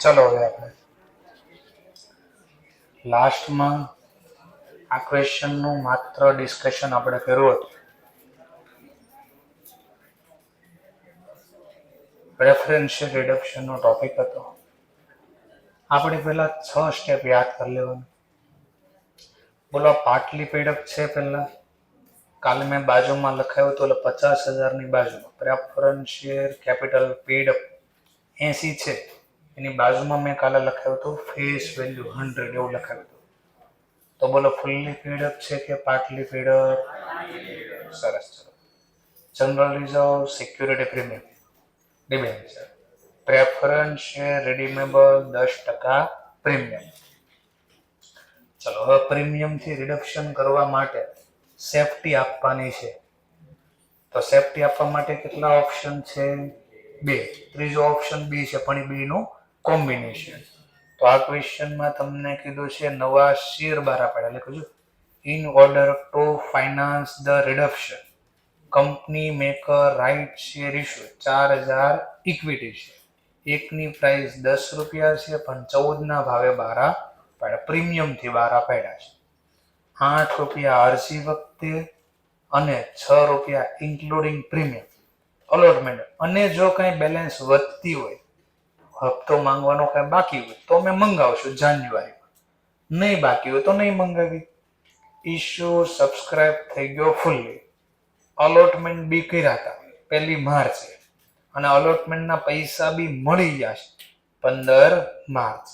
ચલો હવે આપણે લાસ્ટમાં આ ક્વેશ્ચનનું માત્ર ડિસ્કશન આપણે કર્યું હતું. રેફરન્શિયલ રિડક્શનનો ટોપિક હતો. આપણે પહેલા 6 સ્ટેપ યાદ કરી લેવાનું. બોલો પાટલી પેડક છે. પહેલા કાલે મેં બાજુમાં લખાયું હતું, એટલે 50,000ની બાજુમાં પ્રેફરન્શિયલ કેપિટલ પેડઅપ 80 છે. એની બાજુમાં મેં કાલે લખાયું હતું ફેસ વેલ્યુ 100 એવું લખાયું હતું. તો બોલો ફૂલ્લી પેડઅપ છે કે પાટલી પેડઅપ? સરસ. ચલો general reserve security premium debenture preference share redeemable 10% premium. ચલો હવે પ્રીમિયમ થી રિડક્શન કરવા માટે સેફટી આપવાની છે. તો સેફટી આપવા માટે કેટલા ઓપ્શન છે? 2. ત્રીજો ઓપ્શન બી છે, પણ એ બી નું કોમ્બિનેશન. તો આ ક્વેશ્ચનમાં તમને કીધું છે નવા શેર બહાર પાડ્યા. લખ્યું in order to finance the reduction company make a right share issue 4000 equity છે. એકની પ્રાઇસ 10 રૂપિયા છે, પણ 14 ના ભાવે બહાર પાડ્યા. પ્રીમિયમ થી બહાર પાડ્યા છે. 8 રૂપિયા અરજી વખતે અને 6 રૂપિયા ઇન્ક્લુડિંગ પ્રીમિયમ અલોટમેન્ટ. અને જો કઈ બેલેન્સ વધતી હોય, હપ્તો માંગવાનો કઈ બાકી હોય તો અમે મંગાવશું જાન્યુઆરીમાં, નહીં બાકી હોય તો નહીં મંગાવી. ઇશ્યુ સબસ્ક્રાઇબ થઈ ગયો ફૂલ્લી. અલોટમેન્ટ બી કર્યા હતા 1 માર્ચે, અને અલોટમેન્ટના પૈસા બી મળી જશે 15 March.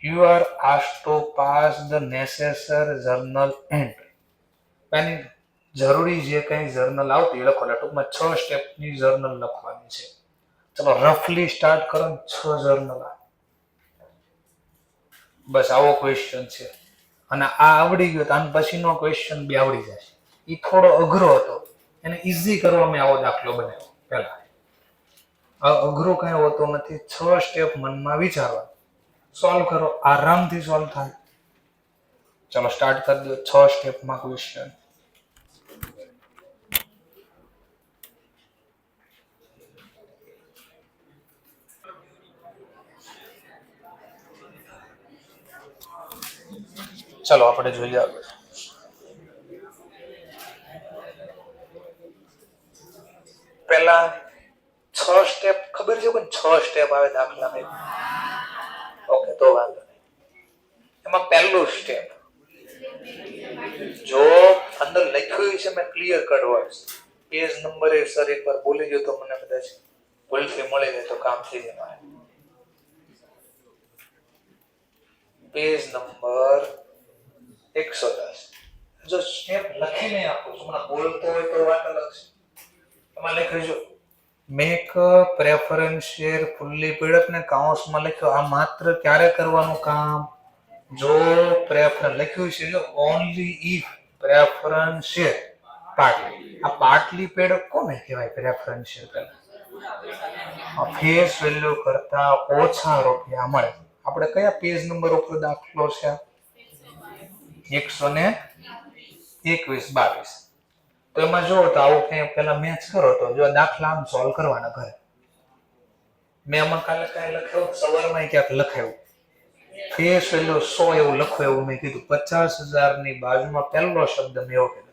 You are asked to pass the necessary journal entry. એની જરૂરી જે કંઈ જર્નલ આવતી એ લખો. ટૂંકમાં 6 સ્ટેપની જર્નલ લખવાની છે. ચલો રફલી સ્ટાર્ટ કરો. 6 જર્નલ બસ આવો ક્વેશ્ચન છે. અને આ આવડી ગયો તો આને પછીનો ક્વેશ્ચન બી આવડી જશે. એ થોડો અઘરો હતો, એને ઈઝી કરવા મેં આવો દાખલો બનાવ્યો. પહેલા અઘરો કઈ હોતો નથી. 6 સ્ટેપ મનમાં વિચારવા, સોલ્વ કરો, આરામથી સોલ્વ થાય. ચલો સ્ટાર્ટ કરી દો. 6 સ્ટેપમાં ક્વેશ્ચન. ચલો આપણે જોઈએ આગળ. પહેલા 6 સ્ટેપ ખબર છે કોઈ? 6 સ્ટેપ આવે દાખલામાં. ઓકે, તો વાંધો નહીં. એમાં પહેલું સ્ટેપ, જો અંદર લખ્યું છે મેં clear cut words, page number એ સર એકવાર બોલી ગયો તો મને કદાચ ભૂલથી મળી જાય તો કામ થઈ જાય મારે. Page number 110. જો સ્ટેપ લખીને આપું છું, મને બોલતો હોય તો વાત અલગ છે. એમાં લખ્યું છે make preference share fully paid up ને કાઉન્સમાં લખ્યો. આ માત્ર ક્યારે કરવાનું કામ? જો પ્રેફરન્સ લખ્યું છે, જો ઓન્લી ઇફ પ્રેફરન્સ શેર પાટલી. આ પાટલી પેડઅપ કોને કહેવાય? પ્રેફરન્સ શેર ફેસ વેલ્યુ કરતા ઓછા રૂપિયા મળે. આપણે કયા પેજ નંબર ઉપર દાખલો છે? 121-22. તો એમાં જો તો આવું કઈ પેલા મેચ કરો તો જો દાખલા આમ સોલ્વ કરવાના ઘરે. મેં આમાં કાલે કઈ લખાયું, સવારમાં ક્યાંક લખાયું ફેસ વેલ્યુ 100 એવું લખો એવું મેં કીધું. 50,000 ની બાજુમાં પહેલો શબ્દ મેં એવો કીધો.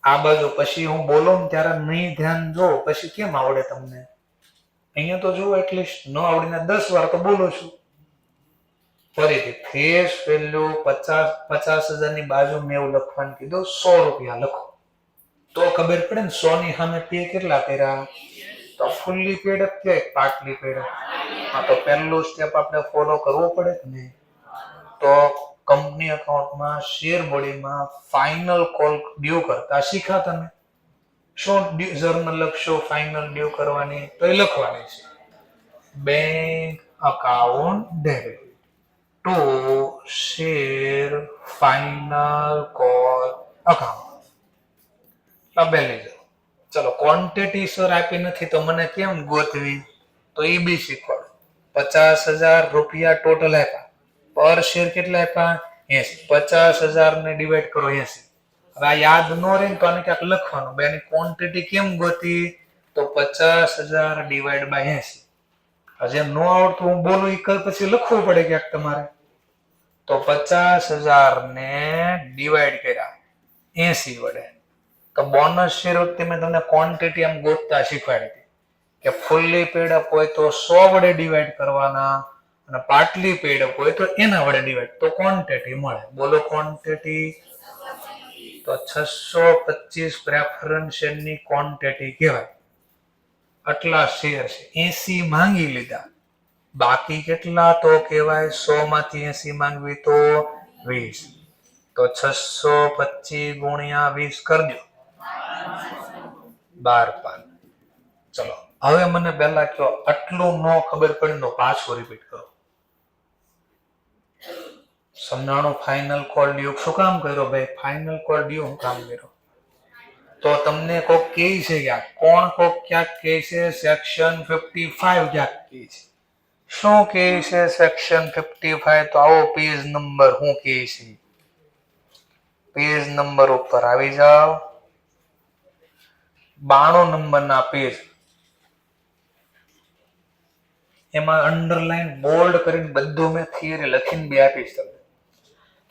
આ બાજુ પછી હું બોલું ત્યારે નહીં ધ્યાન જો, પછી કેમ આવડે તમને? અહીંયા તો જુઓ, એટલીસ્ટ ન આવડીને 10 વાર તો બોલું છું. ફરીથી ફેસ વેલ્યુ 50,000 ની બાજુ મેં એવું લખવાનું કીધું 100 રૂપિયા લખો, તો ખબર પડે ને 100 ની સામે પે કેટલા કર્યા. તો ફુલ્લી પેડઅપ કે પાટલી પેડઅપ? હા, તો પહેલું સ્ટેપ આપણે ફોલો કરવો પડે કે નહીં? તો કંપની એકાઉન્ટમાં શેર બોડીમાં ફાઇનલ કોલ ડ્યુ કરતા શીખ્યા તમે. શું જર્નલ લખશો ફાઇનલ ડ્યુ કરવાની? તો એ લખવાની છે bank account debit to share final call account. Balance. ચલો ક્વોન્ટિટી સર આપી નથી તો મને કેમ ગોતવી? તો એ બી શીખવાડો. 50,000 રૂપિયા ટોટલ આપ્યા, પર શેર કેટલા આપ્યા? 80. 50,000 ને ડિવાઈડ કરો 80. હવે આ યાદ ન રહે તો આને ક્યાંક લખવાનું. બેની ક્વોન્ટિટી કેમ ગોતી? તો 50,000 ડિવાઈડ બાય 80. હજી ન આવડતું હું બોલું એ પછી લખવું પડે ક્યાંક તમારે. તો 50,000 ને ડિવાઈડ કર્યા 80 વડે. તો બોનસ શેર વખતે મેં તમને ક્વોન્ટિટી આમ ગોતતા શીખવાડી હતી કે ફૂલ્લી પેડ અપ હોય તો 100 વડે ડિવાઈડ કરવાના અને પાર્ટલી પેડ અપ હોય તો એના વડે ડિવાઈડ, તો ક્વોન્ટિટી મળે. બોલો ક્વોન્ટિટી. તો 625 પ્રેફરન્સ શેરની ક્વોન્ટિટી કહેવાય. આટલા શેર છે, 80 માંગી લીધા, બાકી કેટલા તો કહેવાય 100 માંથી 80 માંગવી તો 20. તો 625 ગુણ્યા 20 કરી દો, 12,500. ચલો હવે મને પહેલા કહો, આટલું ન ખબર પડી તો પાછું રિપીટ કરો. સમજાણો. ફાઇનલ કોલ ડ્યુ શું કામ કર્યો ભાઈ? ફાઇનલ કોલ ડ્યુ શું કામ કર્યો? તો તમને કોક કહે છે ક્યાંક, કોણ કોક ક્યાંક કહે છે સેક્શન 55 ક્યાંક કહે છે. શું કહે છે સેક્શન 55? તો આવો પેજ નંબર શું કહે છે? પેજ નંબર ઉપર આવી જાઓ. 92 નંબરના પેજ. એમાં અંડરલાઈન બોલ્ડ કરીને બધું મેં થિયરી લખીને બે આપીશ તમને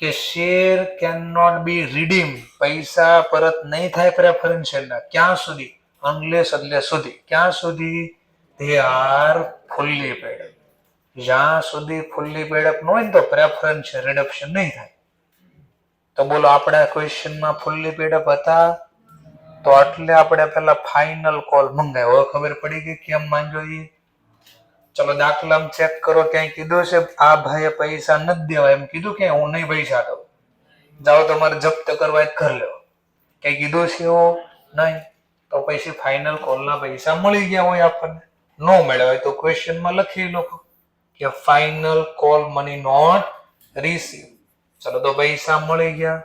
કે share can not be redeem, પૈસા પરત નહીં થાય પ્રેફરન્સ શેરના. ક્યાં સુધી? અનલેસ એટલે સુધી. ક્યાં સુધી? They are fully paid up. જ્યાં સુધી ફુલ્લી પેડ અપ ન હોય ને તો પ્રેફરન્સ શેર રિડક્શન નહીં થાય. તો બોલો આપણા ક્વેશ્ચનમાં ફુલ્લી પેડ અપ હતા, તો એટલે આપણે પેલા ફાઇનલ કોલ મંગાવ્યો. હવે ખબર પડી ગઈ કેમ માંગ્યો એ. ચલો દાખલામાં ચેક કરો, ક્યાંય કીધું છે આ ભાઈએ પૈસા નથી દેવા એમ કીધું કે હું નહીં પૈસા દઉં, જાઓ તમારે જપ્ત કરવા જ ઘર લેવો, કઈ કીધું છે એવું નહીં. તો પછી ફાઇનલ કોલના પૈસા મળી ગયા હોય આપણને. ન મળ્યા હોય તો ક્વેશ્ચનમાં લખી લો કે final call money not receive. ચલો તો પૈસા મળી ગયા.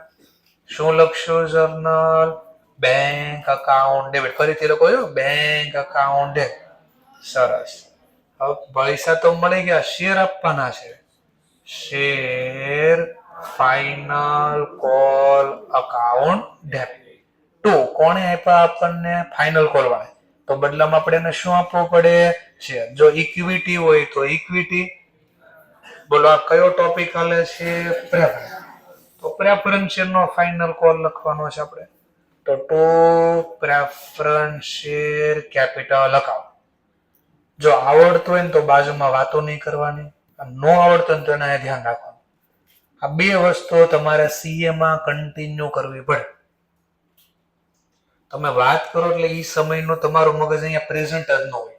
શું લખશો જર્નલ? Bank account debit. ફરીથી લખો છો બેંક અકાઉન્ટ ડેબિટ. સરસ. હવે પૈસા તો મળી ગયા, શેર આપવાના છે. Share final call account debit two. કોણે આપ્યા આપણને? ફાઇનલ કોલ વાળા. તો બદલામાં આપણે એને શું આપવું પડે? શેર. જો ઇક્વિટી હોય તો ઇક્વિટી. બોલો આ કયો ટોપિક હાલે છે? પ્રેફરન્સ. તો પ્રેફરન્સ શેરનો ફાઇનલ કોલ લખવાનો છે આપણે. તો to preference share capital account. જો આવડતું હોય ને તો બાજુમાં વાતો નહીં કરવાની, ન આવડતું હોય તો એને ધ્યાન રાખવાનું. આ બે વસ્તુઓ તમારે સીએ માં કન્ટિન્યુ કરવી પડે. તમે વાત કરો એટલે એ સમયનો તમારું મગજ અહીંયા પ્રેઝન્ટ જ ન હોય,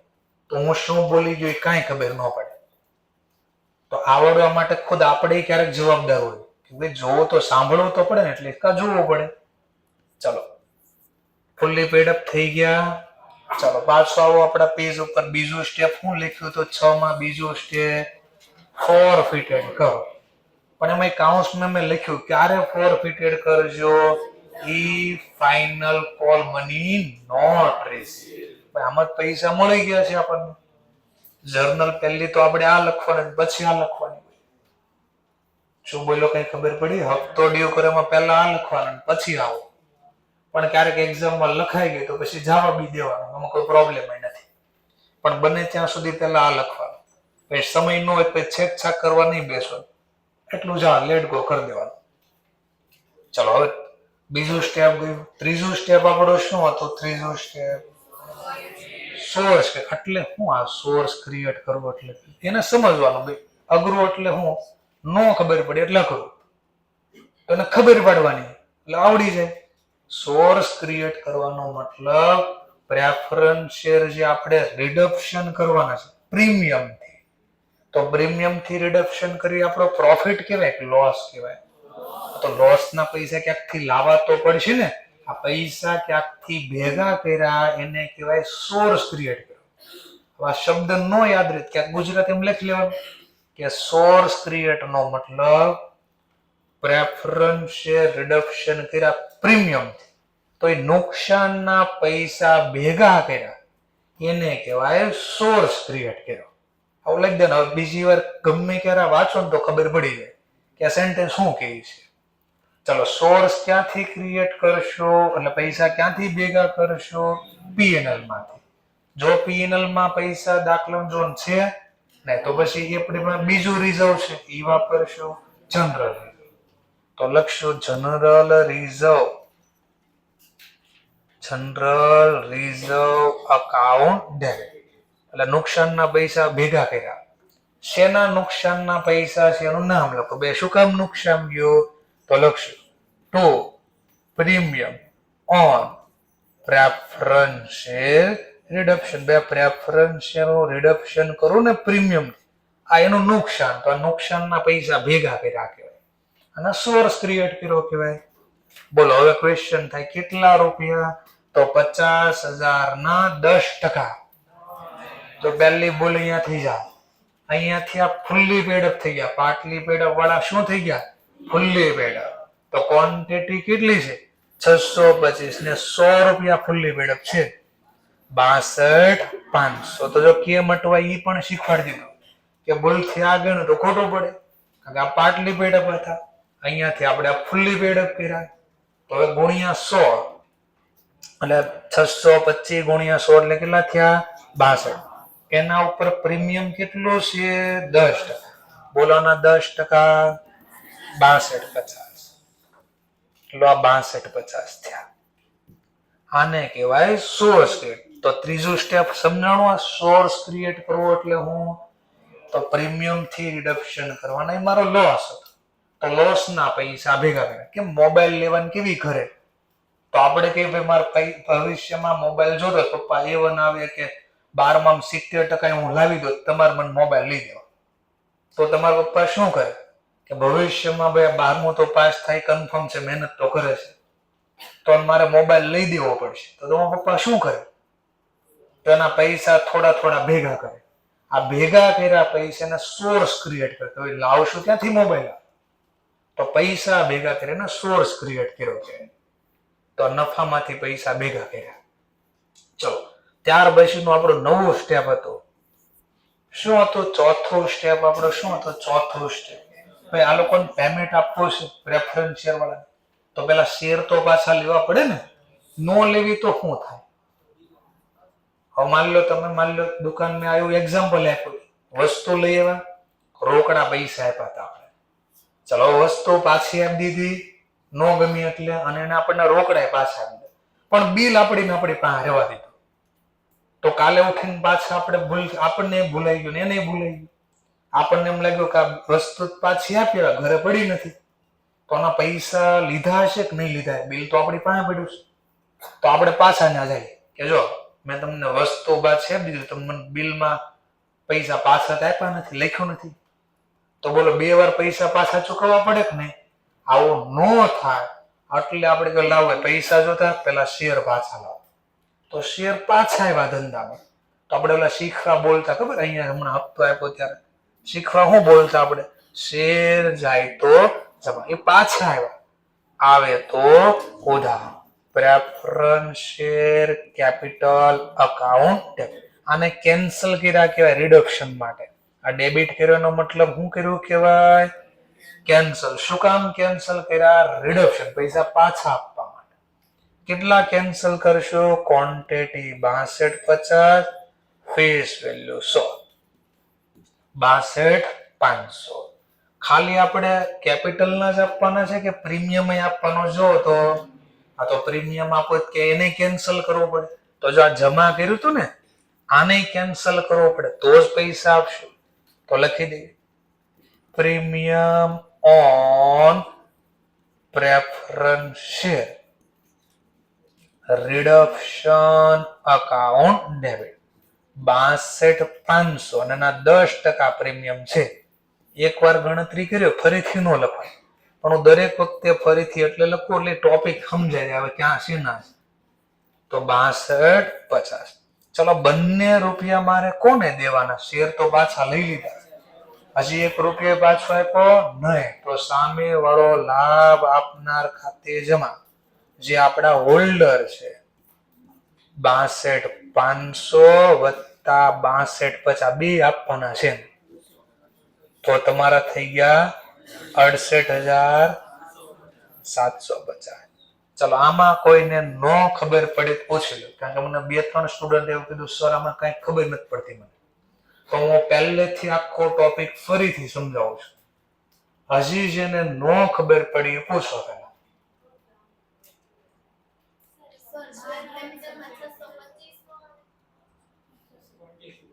તો હું શું બોલી ગયો એ કાંઈ ખબર ન પડે. તો આવડવા માટે ખુદ આપણે ક્યારેક જવાબદાર હોય કે ભાઈ જોવો તો સાંભળવું તો પડે ને, એટલે કા જોવું પડે. ચલો ફુલ્લી પેડ અપ થઈ ગયા. ચાલો પાછો આવો આપણા પેજ ઉપર. બીજું સ્ટેપ હું લખ્યું તો 6 માં બીજું સ્ટેપ ફોરફિટેડ કરો. પણ એમાં કાઉન્સમાં મેં લખ્યું ક્યારે ફોરફિટેડ કરજો? ઈ final call money not receive. આમાં પૈસા મળી ગયા છે આપણને. જર્નલ પહેલી તો આપણે આ લખવાની, પછી આ લખવાની. શું બોલો કઈ ખબર પડી? હપ્તો ડ્યુ કરવામાં પહેલા આ લખવાનું પછી આવો. પણ ક્યારેક એક્ઝામમાં લખાઈ ગયું તો પછી જવાબ બી દેવાનો, એમાં કોઈ પ્રોબ્લેમ નથી. પણ બને ત્યાં સુધી પહેલા આ લખવાનું. પછી સમય ન હોય પછી છેકછાક કરવા નહીં બેસવાનું, એટલું જા લેટ ગો કરી દેવાનું. ચલો હવે બીજું સ્ટેપ ગયું. ત્રીજું સ્ટેપ આપણો શું હતું? ત્રીજું સ્ટેપ સોર્સ. એટલે શું આ સોર્સ ક્રિએટ કરવો એટલે એને સમજવાનું. ભાઈ અઘરું એટલે હું ન ખબર પડે એટલે અઘરું, એને ખબર પડવાની એટલે આવડી જાય. સોર્સ ક્રિએટ કરવાનો મતલબ પ્રેફરન્સ શેર જે આપણે રિડક્શન કરવાના છે પ્રીમિયમ થી. તો પ્રીમિયમ થી રિડક્શન કરી આપણો પ્રોફિટ કહેવાય કે લોસ કહેવાય? તો લોસ ના પૈસા ક્યાંકથી લાવવા તો પડશે ને. આ પૈસા ક્યાંકથી ભેગા કર્યા એને કહેવાય સોર્સ ક્રિએટ કર્યો. આ શબ્દ ન યાદ રહે ક્યાંક ગુજરાતીમાં લખી લેવાનું કે સોર્સ ક્રિએટ નો મતલબ પ્રેફરન્સ શેર રિડક્શન કર્યા પ્રીમિયમ, તો એ નુકસાનના પૈસા ભેગા કર્યા એને કહેવાય સોર્સ ક્રિએટ કર્યો. આવું લખી દે. હવે બીજી વાર ગમે ક્યારે વાંચો ને તો ખબર પડી જાય કે આ સેન્ટેન્સ શું કહે છે. ચલો સોર્સ ક્યાંથી ક્રિએટ કરશો એટલે પૈસા ક્યાંથી ભેગા કરશો? પીએનએલ માંથી. જો પીએનએલ માં પૈસા દાખલા જો છે ને તો પછી આપણે બીજું રિઝર્વ છે એ વાપરશો જનરલ. તો લખશો જનરલ રિઝર્વ અકાઉન્ટ ડેબિટ. એટલે નુકસાનના પૈસા ભેગા કર્યા. શેના નુકસાનના પૈસા છે એનું નામ લખો. બે શું કામ નુકસાન ગયો તો લખશું to premium on preference share reduction. બે પ્રેફરન્સ શેર રિડક્શન કરું ને પ્રીમિયમ, આ એનું નુકસાન. તો આ નુકસાનના પૈસા ભેગા કર્યા કહેવાય અને સોર્સ ક્રિએટ કર્યો કહેવાય. બોલો હવે ક્વેશ્ચન થાય કેટલા રૂપિયા તો 50,000 ના 10%. તો પહેલી ભૂલ અહીંયા થઈ જાય. અહીંયાથી આ ફુલ્લી પેડઅપ થઈ ગયા. પાટલી પેડઅપ વાળા શું થઈ ગયા ફુલ્લી પેડઅપ. તો ક્વોન્ટિટી કેટલી છે 625 ને 100 રૂપિયા ફુલ્લી પેડઅપ છે 62,500. તો જો કેમ અટવાય એ પણ શીખવાડી દીધું કે ભૂલથી આ ગણું તો ખોટું પડે કારણ કે આ પાટલી પેડઅપ હતા. અહીંયાથી આપણે આ ફુલ્લી પેડઅપ કર્યા. તો હવે ગુણ્યા 100 એટલે 625 ગુણ્યા 100 એટલે કેટલા થયા 62. એના ઉપર પ્રીમિયમ કેટલું છે 10%. બોલોના 10% 62,50. એટલે આ 62,50 થયા. આને કહેવાય સોર્સ ક્રિએટ. તો ત્રીજું સ્ટેપ સમજાણું. આ સોર્સ ક્રિએટ કરવો એટલે હું તો પ્રીમિયમ થી રિડક્શન કરવાના. એ મારો લોસ હતો તો લોસ ના પૈસા ભેગા કર્યા. કે મોબાઈલ લેવાની કેવી ઘરે તો આપણે કહીએ ભાઈ મારે ભવિષ્યમાં મોબાઈલ જોતો પપ્પા A1 આવે કે 12માં 70% હું લાવી દઉં તમારે મને મોબાઈલ લઈ દેવા. તો તમારા પપ્પા શું કરે કે ભવિષ્યમાં ભાઈ 12મું તો પાસ થાય કન્ફર્મ છે, મહેનત તો કરે છે, તો મારે મોબાઈલ લઈ દેવો પડશે. તો તમારા પપ્પા શું કરે તો એના પૈસા થોડા થોડા ભેગા કરે. આ ભેગા કર્યા પૈસાને સોર્સ ક્રિએટ કરે. તો લાવશું ક્યાંથી મોબાઈલ? તો પૈસા ભેગા કરીને સોર્સ ક્રિએટ કર્યો છે. તો નફામાંથી પૈસા ભેગા કર્યા. ચલો ત્યાર પછીનો આપણો નવો સ્ટેપ હતો. શું હતો ચોથો સ્ટેપ આપણો? શું હતો ચોથો સ્ટેપ? ભાઈ આ લોકોને પેમેન્ટ આપવું છે પ્રેફરન્સ શેર વાળા, તો પેલા શેર તો પાછા લેવા પડે ને. નો લેવી તો શું થાય? હવે માની લો તમે દુકાનમાં આવ્યું, એક્ઝામ્પલ આપ્યું, વસ્તુ લઈ આવ્યા, રોકડા પૈસા આપ્યા હતા આપણે. ચલો વસ્તુ પાછી આપી દીધી, નો ગમી એટલે, અને એને આપણને રોકડા પાછા આપી દીધા, પણ બિલ આપણી પાસે રહેવા દીધું. તો કાલે ઉઠીને પાછા આપણને ભૂલાઈ ગયું ને એને ભૂલાઈ ગયું. આપણને એમ લાગ્યું કે આ વસ્તુ પાછી આપી ઘરે પડી નથી, તો આના પૈસા લીધા હશે કે નહીં લીધા, બિલ તો આપણી પાસે પડ્યું છે. તો આપણે પાછા ના જાય કે જો મેં તમને વસ્તુ પાછી આપી દીધું, તમે મને બિલમાં પૈસા પાછા આપ્યા નથી, લખ્યું નથી. તો બોલો 2 વાર પૈસા પાછા ચૂકવવા પડે કે નહીં? આવું નો થાય એટલે આપણે જો લાવો પૈસા જોતા પેલા શેર પાછા લાવો. તો શેર પાછા આવ્યા ધંધામાં. તો આપણે ઓલા શીખવા બોલતા ખબર, અહીંયા હમણાં હપ્તો આપ્યો ત્યારે શીખવા શું બોલતા આપણે? શેર જાય તો જમા. એ પાછા આવ્યા, આવે તો ઉધાર. Preference share capital account. આને કેન્સલ કર્યા કહેવાય રિડક્શન માટે. આ ડેબિટ કર્યાનો મતલબ શું કર્યું કહેવાય? કેન્સલ. શું કામ કેન્સલ કર્યા? રિડક્શન, પૈસા પાછા આપવા માટે. કેટલા કેન્સલ કરશો? Quantity 62,50, face value 100, 62,500. ખાલી આપણે કેપિટલ ના જ આપવાના છે કે પ્રીમિયમ આપવાનો? જો તો આ તો પ્રીમિયમ આપો કે એને કેન્સલ કરવો પડે. તો જો આ જમા કર્યું હતું ને આને કેન્સલ કરવો પડે તો જ પૈસા આપશું. તો લખી દઈએ premium on preference share reduction account debit 62,500 અને એના 10% પ્રીમિયમ છે. એકવાર ગણતરી કર્યો ફરીથી નો લખાય, પણ હું દરેક વખતે ફરીથી એટલે લખું એટલે ટોપિક સમજાય આવે ક્યાં છે ના. તો 62,50. ચલો બંને રૂપિયા મારે કોને દેવાના? શેર તો પાછા લઈ લીધા, હજી 1 રૂપિયો પાછો આપ્યો નહીં. તો સામે વાળો લાભ આપનાર ખાતે જમા, જે આપણા હોલ્ડર છે. 62,500 વત્તા 62,50 બે આપવાના છે. તો તમારા થઈ ગયા 68,750. ચલો આમાં કોઈને નો ખબર પડે પૂછી લો, કારણ કે મને 2-3 સ્ટુડન્ટ એવું કીધું સર આમાં કઈ ખબર નથી પડતી મને. તો હું પહેલેથી આખો ટોપિક ફરીથી સમજાવું છું. હજી જેને નો ખબર પડી એ પૂછો પેલા.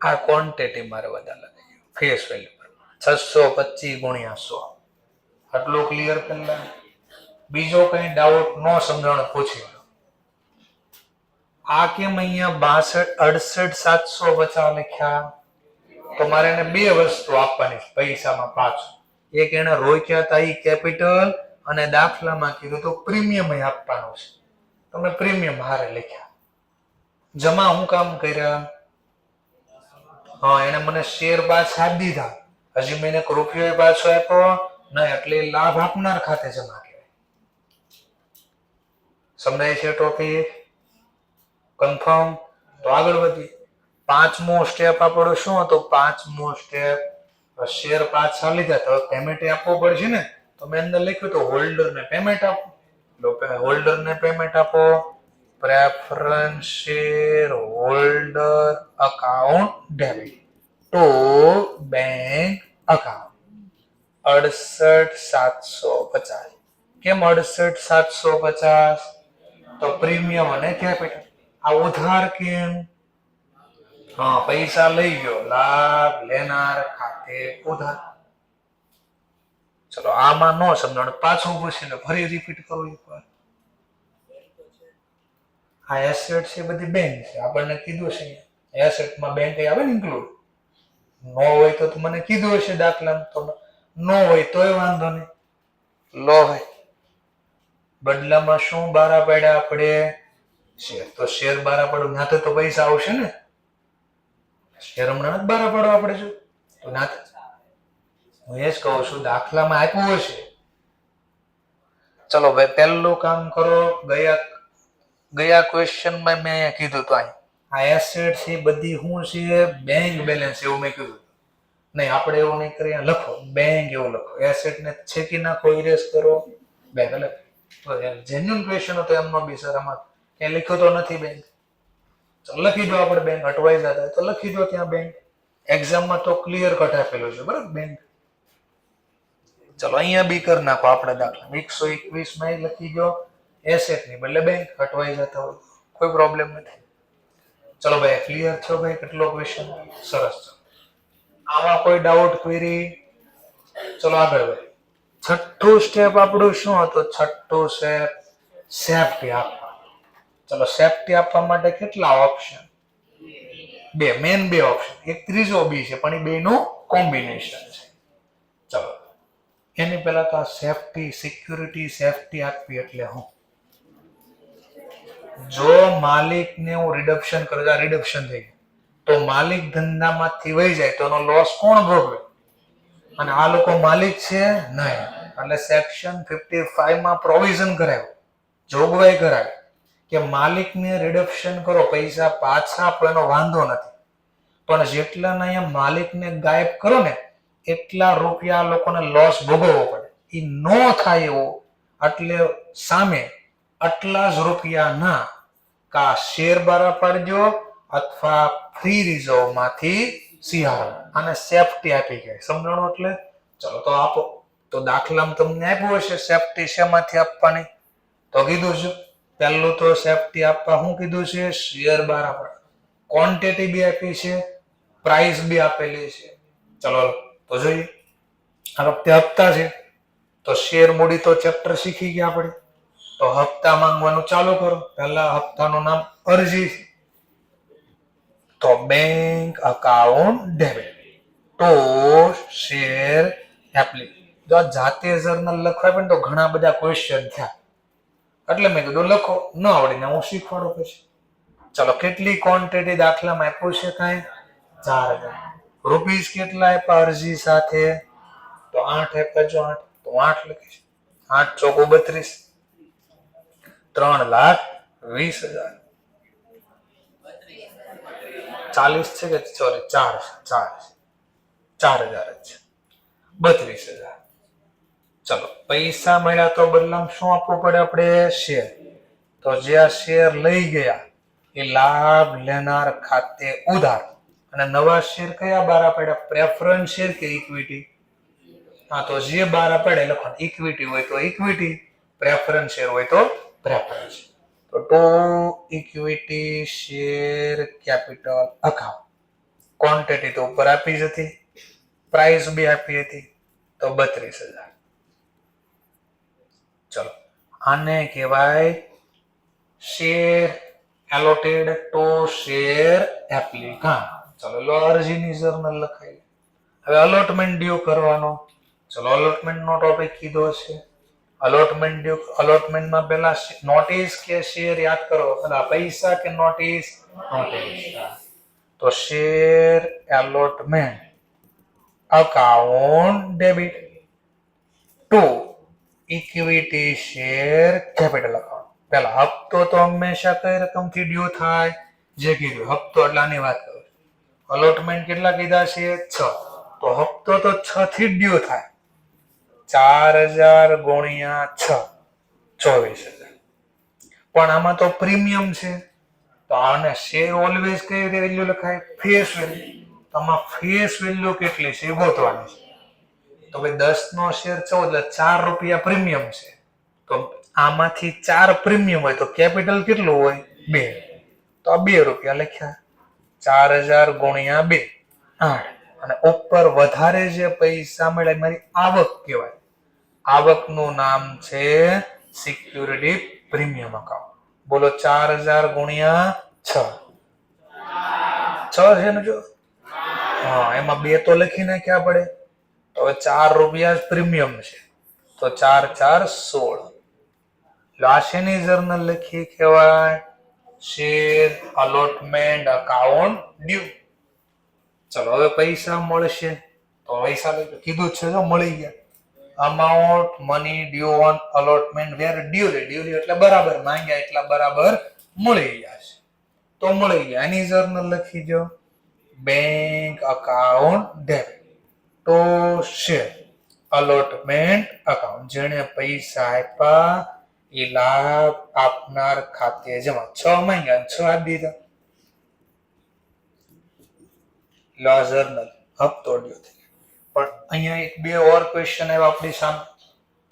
આ ક્વોન્ટિટી મારે વધારે લાગે, ફેસ વેલ્યુ પર 625 ગુણ્યા 100. આટલું ક્લિયર પેલા. બીજો કઈ ડાઉટ નો સમજણ પૂછી લો. આ કેમ અહીંયા 62 68 750 લખ્યા? તો મારે એને બે વસ્તુ આપવાની છે પૈસામાં પાછું. એક એને રોક્યા હતા એ કેપિટલ, અને દાખલામાં કીધું તો પ્રીમિયમ આપવાનું છે. તમે પ્રીમિયમ હારે લખ્યા. જમા હું કામ કર્યા? હા, એને મને શેર પાછા દીધા, હજી મેં રૂપિયો પાછો આપ્યો નહીં, એટલે લાભ આપનાર ખાતે જમા કહેવાય. સમજાય છે ટોપિક? કન્ફર્મ? તો આગળ વધીએ. પાંચમો સ્ટેપ આપણો શું હતો? પાંચમો સ્ટેપ શેર પાછા લીધા તો પેમેન્ટ આપવો પડશે ને. તો મેં અંદર લખ્યું તો હોલ્ડર ને પેમેન્ટ આપો. હોલ્ડર ને પેમેન્ટ આપો. Preference share holder account debit to bank account 68750. કેમ 68750? તો પ્રીમિયમ અને કેપિટલ. આ ઉધાર કેમ? હા, પૈસા લઈ ગયો, લાભ લેનાર ખાતે ઉધાર. ચલો આમાં નો સમજણ પાછું પૂછીને ફરી રિપીટ કરું એકવાર. આ એસેટ છે બધી બેંક છે, આપણને કીધું છે એસેટમાં બેંક આવે ને ઇન્ક્લુડ. નો હોય તો મને કીધું હશે દાખલામાં, તો નો હોય તોય વાંધો નહીં. લો ભાઈ, બદલામાં શું બારા પાડ્યા આપણે? શેર. તો શેર બારા પાડું નાતે તો પૈસા આવશે ને. શેર હમણાં જ બારા પાડો આપણે જો તો નાતે. હું એ જ કહું છું દાખલામાં આપ્યું હશે. ચલો ભાઈ, પહેલું કામ કરો. ગયા ક્વેશ્ચનમાં મેં અહીંયા કીધું તો આ એસેટ છે બધી શું છે? બેંક બેલેન્સ એવું મેં કીધું. નહીં, આપણે એવું નહીં કરીએ. લખો બેંક એવું લખો. એસેટ ને છેકી નાખો, ઇરેઝ કરો, બેંક. એટલે જેન્યુઅન ક્વેશ્ચન હતો એમનો બી સર આમાં ક્યાં લખ્યો તો નથી બેંક. લખી દો આપણે બેંક. અટવાઈ જતા તો લખી દો ત્યાં બેંક. એક્ઝામમાં તો ક્લિયર કટ આપેલું છે બરાબર બેંક. ચલો અહીંયા બી કરી નાખો આપણે દાખલા. 121 માં લખી દો એસેટ ની બદલે બેંક. અટવાઈ જતા હોય કોઈ પ્રોબ્લેમ નથી. ચલો ભાઈ, ક્લિયર છો ભાઈ? કેટલો ક્વેશ્ચન સરસ. આમાં કોઈ ડાઉટ ક્વેરી? ચલો આગળ ભાઈ. છઠ્ઠું સ્ટેપ આપણું શું હતું? છઠ્ઠું સ્ટેપ સેફટી આપવા. ચલો સેફટી આપવા માટે કેટલા ઓપ્શન? બે. મેન બે ઓપ્શન. એક ત્રીજો બી છે પણ એ બેનું કોમ્બિનેશન છે. ચલો એની પહેલા તો આ સેફટી, સિક્યુરિટી સેફટી આપવી એટલે હું? જો માલિકને હું રિડક્શન કરું, આ રિડક્શન થઈ ગયું, તો માલિક ધંધામાંથી વહી જાય તો એનો લોસ કોણ ભોગવે? અને આ લોકો માલિક છે નહીં. એટલે સેક્શન 55 માં પ્રોવિઝન કરાવ્યું, જોગવાઈ કરાવી કે માલિકને રિડક્શન કરો, પૈસા પાછા આપો એનો વાંધો નથી, પણ જેટલા અહીંયા માલિકને ગાયબ કરો ને એટલા રૂપિયા લોકોને લોસ ભોગવવો પડે. એ નો થાય એવો એટલે સામે આટલા જ રૂપિયાના કા શેર બારા પાડજો અથવા ફ્રી રિઝર્વ માંથી સિહારો. આને સેફટી આપી ગયા. સમજણો? એટલે ચલો તો આપો. તો દાખલામાં તમને આપ્યું હશે સેફટી શેમાંથી આપવાની. તો કીધું છે પહેલું તો સેફટી આપવા શું કીધું છે? શેર બારા પાડ. ક્વોન્ટિટી બી આપી છે, પ્રાઇસ બી આપેલી છે. ચલો તો જોઈએ. આ વખતે હપ્તા છે તો શેર મૂડી તો ચેપ્ટર શીખી ગયા આપણે. તો હપ્તા માંગવાનું ચાલુ કરો. પહેલા હપ્તાનું નામ અરજી. તો bank account debit to share application. જો જાતે જર્નલ લખવા પણ તો ઘણા બધા ક્વેશ્ચન થયા એટલે મેં કીધું લખો. ન આવડીને હું શીખવાડું પછી. ચલો કેટલી ક્વોન્ટિટી દાખલામાં આપ્યું છે? કાંઈ 4000. રૂપીસ કેટલા આપ્યા અરજી સાથે? તો 8 આપ્યા. જો 8 તો 8 લખીશ. 8 ચોકો 32. 3,20,000. 40 છે કે સોરી 4 4000 જ છે. 32,000. ચલો પૈસા મળ્યા તો બદલામાં શું આપવું પડે આપણે? શેર. તો જે આ શેર લઈ ગયા એ લાભ લેનાર ખાતે ઉધાર, અને નવા શેર કયા બારા પડ્યા? પ્રેફરન્સ શેર કે ઇક્વિટી? હા, તો જે બારા પડે લખવાનું. ઇક્વિટી હોય તો ઇક્વિટી, પ્રેફરન્સ શેર હોય તો પ્રેફરન્સ. તો two equity share capital account. Quantity તો ઉપર આપી જ હતી, પ્રાઇસ બી આપી હતી, તો 32,000. ચલો, આને કહેવાય share allotted two share applicant. ચલો લો, અરજીની જર્નલ લખાઈ. હવે અલોટમેન્ટ ડ્યુ કરવાનો. ચલો, અલોટમેન્ટ નો ટોપિક કીધો છે. અલોટમેન્ટ ડ્યુ, અલોટમેન્ટમાં પહેલા નોટિસ કે શેર યાદ કરો. પેલા પૈસા કે નોટિસ? નોટિસ. તો share allotment account debit to equity share capital account. પેલા હપ્તો તો હંમેશા કઈ રકમથી ડ્યુ થાય? જે કીધું હપ્તો એટલે આની વાત કરું. અલોટમેન્ટ કેટલા કીધા છે? 6. તો હપ્તો તો 6 થી ડ્યુ થાય. 4,000 ગુણ્યા 6, 24,000. પણ આમાં તો પ્રીમિયમ છે, તો આને શેર ઓલવેઝ કઈ વેલ્યુ લખાય? Face value. આમાં ફેસ વેલ્યુ કેટલી છે ગોતવાની છે. તો ભાઈ 10 નો શેર 14 એટલે 4 રૂપિયા પ્રીમિયમ છે. તો આમાંથી 4 પ્રીમિયમ હોય તો કેપિટલ કેટલું હોય? 2. તો આ 2 રૂપિયા લખ્યા. 4,000 ગુણ્યા 2, 8. અને ઉપર વધારે જે પૈસા મળે મારી આવક કહેવાય. આવકનું નામ છે સિક્યુરિટી પ્રીમિયમ અકાઉન્ટ. બોલો, 4,000 ગુણ્યા 6. 6 છે ને? જો હા, એમાં 2 તો લખી નાખ્યા પડે. તો હવે 4 રૂપિયા જ પ્રીમિયમ છે, તો 4 4 16. લાશેની જર્નલ લખી કહેવાય શેર અલોટમેન્ટ અકાઉન્ટ ડ્યુ. ચલો, હવે પૈસા મળશે તો પૈસા કીધું છે તો મળી ગયા. Amount money due on allotment were duly. Duly એટલે બરાબર, માંગ્યા એટલા બરાબર મળી ગયા છે, તો મળી ગયા. એની જર્નલ લખી દો. Bank account debit to share allotment account. જેણે પૈસા આપ્યા એ લાભ આપનાર ખાતે જમા. 6 માંગ્યા, 6 આપી દીધા. લો જર્નલ હપ્તો ડ્યુ થઈ. પણ અહીંયા એક બે ઓર ક્વેશ્ચન આવ્યા આપણી સામે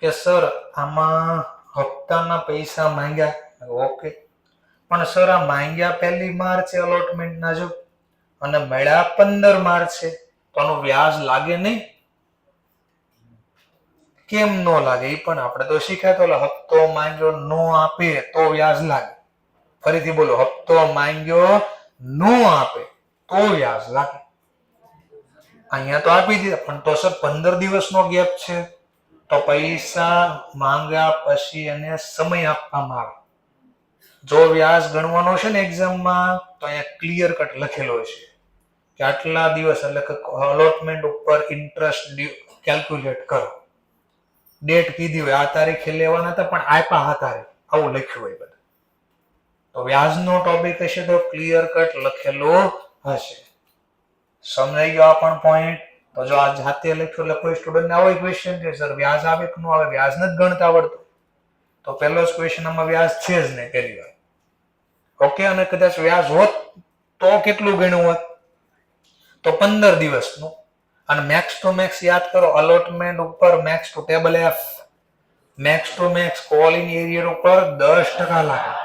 કે સર આમાં હપ્તાના પૈસા માંગ્યા. ઓકે, પણ સર આ માંગ્યા 1 માર્ચે અલોટમેન્ટના જો, અને મળ્યા 15 માર્ચે, તો આનું વ્યાજ લાગે નહીં? કેમ નો લાગે? એ પણ આપણે તો શીખ્યા. તો હપ્તો માંગ્યો નો આપે તો વ્યાજ લાગે. ફરીથી બોલો, હપ્તો માંગ્યો નો આપે તો વ્યાજ લાગે. અહીંયા તો આપી દીધા, પણ તો સર 15 દિવસનો ગેપ છે, તો પૈસા માંગ્યા પછી એને સમય આપવામાં આવે. જો વ્યાજ ગણવાનો છે ને એક્ઝામમાં, તો અહીંયા ક્લિયર કટ લખેલો છે કે આટલા દિવસ, એટલે કે અલોટમેન્ટ ઉપર ઇન્ટરેસ્ટ કેલ્ક્યુલેટ કરો. ડેટ કીધી હોય, આ તારીખે લેવાના હતા પણ આપ્યા હતા તારીખ, આવું લખ્યું હોય બધું. તો વ્યાજનો ટોપિક હશે તો ક્લિયર કટ લખેલો હશે. સમજાઈ ગયો આ પણ પોઈન્ટ? તો જો આ જાતે લખ્યું એટલે કોઈ સ્ટુડન્ટને આવો ક્વેશ્ચન કે સર વ્યાજ આવે કે ન આવે, વ્યાજ નથી ગણતા આવડતું, તો પહેલો જ ક્વેશ્ચન આમાં વ્યાજ છે જ નહીં પહેલી વાર. ઓકે, અને કદાચ વ્યાજ હોત તો કેટલું ગણ્યું હોત? તો 15 દિવસનું. અને મેક્સ ટુ મેક્સ યાદ કરો, અલોટમેન્ટ ઉપર max to table F, max to max call in arrear ઉપર 10% લાગે.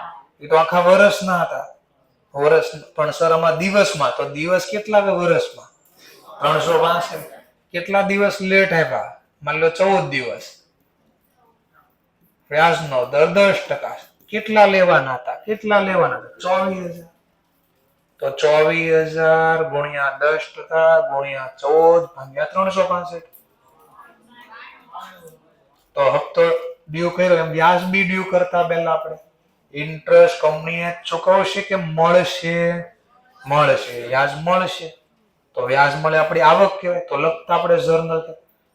એ તો આખા વર્ષના હતા. વર્ષ પણ સર આમાં દિવસમાં, તો દિવસ કેટલા આવે વર્ષમાં? 365. કેટલા દિવસ લેટ આપ્યા? માની લો 14 દિવસ. વ્યાજનો દર 10%. કેટલા લેવાના હતા? કેટલા લેવાના હતા? 24,000. તો 24,000 ગુણ્યા 10% ગુણ્યા 14 ભાગ્યા 365. તો હપ્તો ડ્યુ કર્યો, એમ વ્યાજ બી ડ્યુ કરતા પહેલા આપણે ઇન્ટરેસ્ટ કંપનીએ ચૂકવશે કે મળશે? મળશે. વ્યાજ મળશે. તો વ્યાજ મળે આપણી આવક કહેવાય. તો લખતા આપણે journal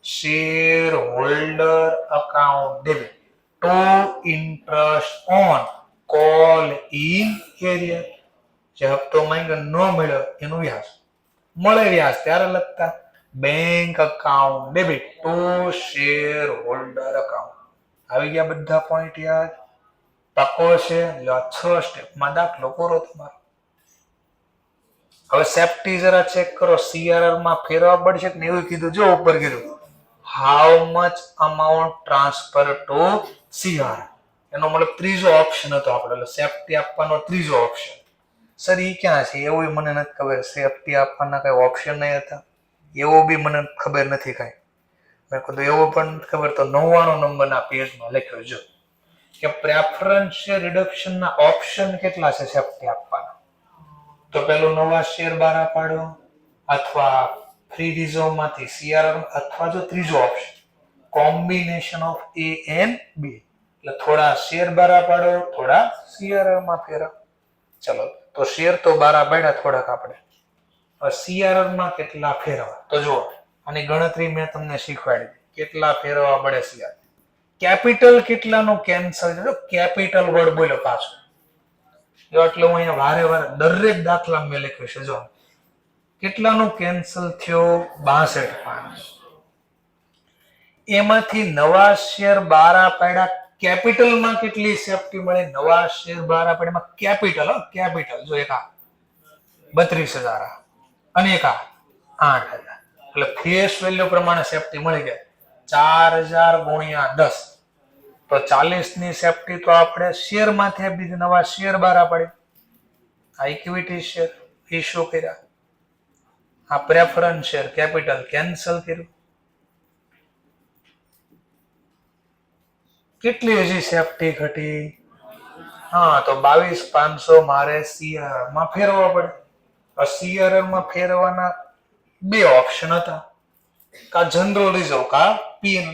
share holder account debit two interest on call in arrear. જે હપ્તો માંગ્યો ન મળ્યો એનું વ્યાજ. મળે વ્યાજ ત્યારે લખતા bank account debit to share holder account. આવી ગયા બધા પોઈન્ટ યાદ? પાકો છે. 6 સ્ટેપમાં દાખલો પૂરો તમારો. હવે સેફટી જરા ચેક કરો, CRR માં ફેરવા પડશે કે એવું કીધું, જો ઉપર કીધું how much amount transfer two CRR, એનો મતલબ ત્રીજો ઓપ્શન હતો આપણો, એટલે સેફટી આપવાનો ત્રીજો ઓપ્શન. સર એ ક્યાં છે એવું મને નથી ખબર, સેફટી આપવાના કઈ ઓપ્શન નહીં હતા એવું બી મને ખબર નથી કઈ. મેં કીધું એવું પણ નથી ખબર, તો 99 નંબરના પેજમાં લખ્યું જો કે પ્રેફરન્શિયલ રિડક્શન ના ઓપ્શન કેટલા છે સેફટી આપવાના. તો પેલું નવા શેર બહાર પાડો, અથવા ફ્રી રિઝર્વ માંથી CRR, અથવા જો ત્રીજો option combination of A and B, એટલે થોડા શેર બહાર પાડો, થોડા CRR માં ફેરવો. ચલો તો શેર તો બહાર પાડ્યા થોડાક આપણે, CRR માં કેટલા ફેરવા તો જો આની ગણતરી મેં તમને શીખવાડી, કેટલા ફેરવા પડે CRR. કેપિટલ કેટલાનું કેન્સલ, કેપિટલ વર્ડ બોલ્યો પાછો જો, એટલે હું અહીંયા વારે વારે દરેક દાખલા મેં લખ્યું છે જો કેટલાનું કેન્સલ થયો 62,500. એમાંથી નવા શેર બહાર પાડ્યા, કેપિટલમાં કેટલી સેફટી મળે, નવા શેર બહાર પાડ્યામાં કેપિટલ જો એક 32,000 અને એક 8,000, એટલે ફેસ વેલ્યુ પ્રમાણે સેફટી મળી જાય 4,000 ગુણ્યા 10, તો 40 ની સેફટી તો આપણે શેર માંથી આપી, નવા શેર બહાર પડે, આ ઇક્વિટી શેર ઇશ્યુ કર્યા, આ પ્રેફરન્સ શેર કેપિટલ કેન્સલ કર્યું. કેટલી હજી સેફટી ઘટી, હા તો 22,500 મારે CRR માં ફેરવવા પડે. CRR માં ફેરવાના બે ઓપ્શન હતા, કા જનરલ રિઝર્વ કા PN,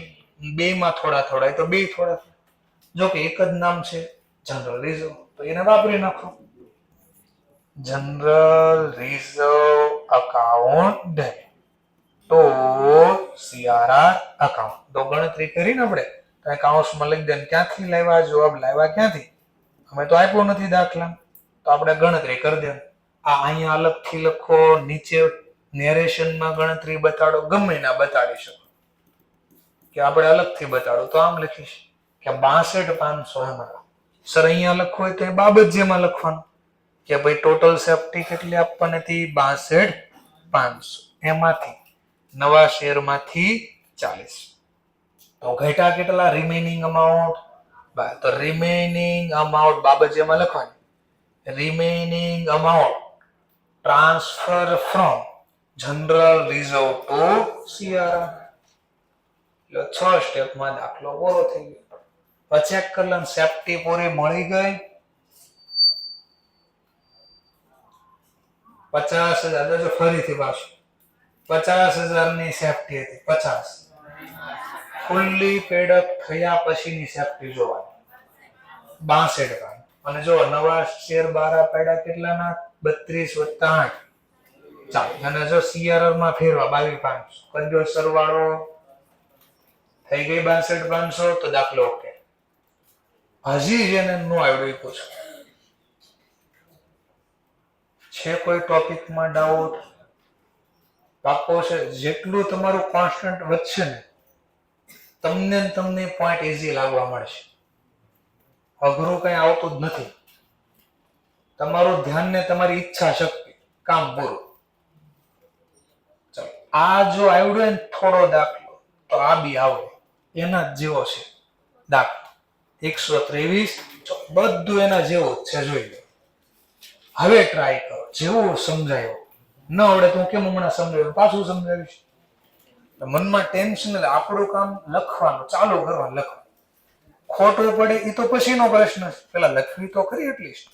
બે માં થોડા થોડા, તો બે થોડા, જો કે એક જ નામ છે જનરલ રિઝર્વ, તો એને વાપરી નાખો. જનરલ રિઝર્વ અકાઉન્ટ તો CRR અકાઉન્ટ, તો ગણતરી કરીને આપણે કાઉન્સમાં લખી દે, ક્યાંથી લાવ્યા જવાબ, લાવ્યા ક્યાંથી, અમે તો આપ્યો નથી દાખલા, તો આપણે ગણતરી કરી દે. આ અહીંયા અલગથી લખો, નીચે નેરેશનમાં ગણતરી બતાડો, ગમે ના બતાડી શકો, કે આપણે અલગથી બતાડો તો આમ લખીશ કે 62,500 એમાં. સર અહીંયા લખવું હોય તો એ બાબત જેમાં લખવાનું કે ભાઈ ટોટલ સેફટી કેટલી આપવાની હતી 62,500, એમાંથી નવા શેરમાંથી 40, તો ઘટા કેટલા, રિમેનિંગ અમાઉન્ટ, તો રિમેનિંગ અમાઉન્ટ બાબત જેમાં લખવાની, remaining amount transfer from general reserve to CRR. એટલે 6 સ્ટેપમાં દાખલો પૂરો થઈ ગયો. ચેક કરી લો સેફટી પૂરી મળી ગઈ. 50,000, જો ફરીથી પાછું 50,000 ની સેફટી હતી, 50 ફુલ્લી પેડઅપ થયા પછીની સેફટી જોવાની 62,000, અને જો નવા શેર બહાર પાડ્યા કેટલાના 32 + 8, ચાલો, અને જો CRR માં ફેરવા 22,500 કરજો, સરવાળો થઈ ગઈ 62,500, તો દાખલો ઓકે. હજી જેને નો આવડ્યું એ પૂછો, છે કોઈ ટોપિકમાં ડાઉટ? પાકો છે, જેટલું તમારું કોન્સ્ટન્ટ વધશે ને તમને પોઈન્ટ ઈઝી લાગવા મળશે, અઘરું કઈ આવતું જ નથી. તમારું ધ્યાન ને તમારી ઈચ્છા શક્તિ, કામ પૂરું. ચાલો, આ જો આવડ્યો ને થોડો દાખલો, તો આ બી આવડે, એના જ જેવો છે દાખલો 123, બધું એના જેવો જ છે, જોઈ લો. હવે ટ્રાય કરો, જેવું સમજાયો, ન આવડે તો કેમ હમણાં સમજાવ્યું, પાછું સમજાવીશ. મનમાં ટેન્શન, આપણું કામ લખવાનું ચાલુ કરવાનું, લખવાનું. ખોટું પડે એ તો પછીનો પ્રશ્ન છે, પેલા લખવી તો ખરી એટલીસ્ટ.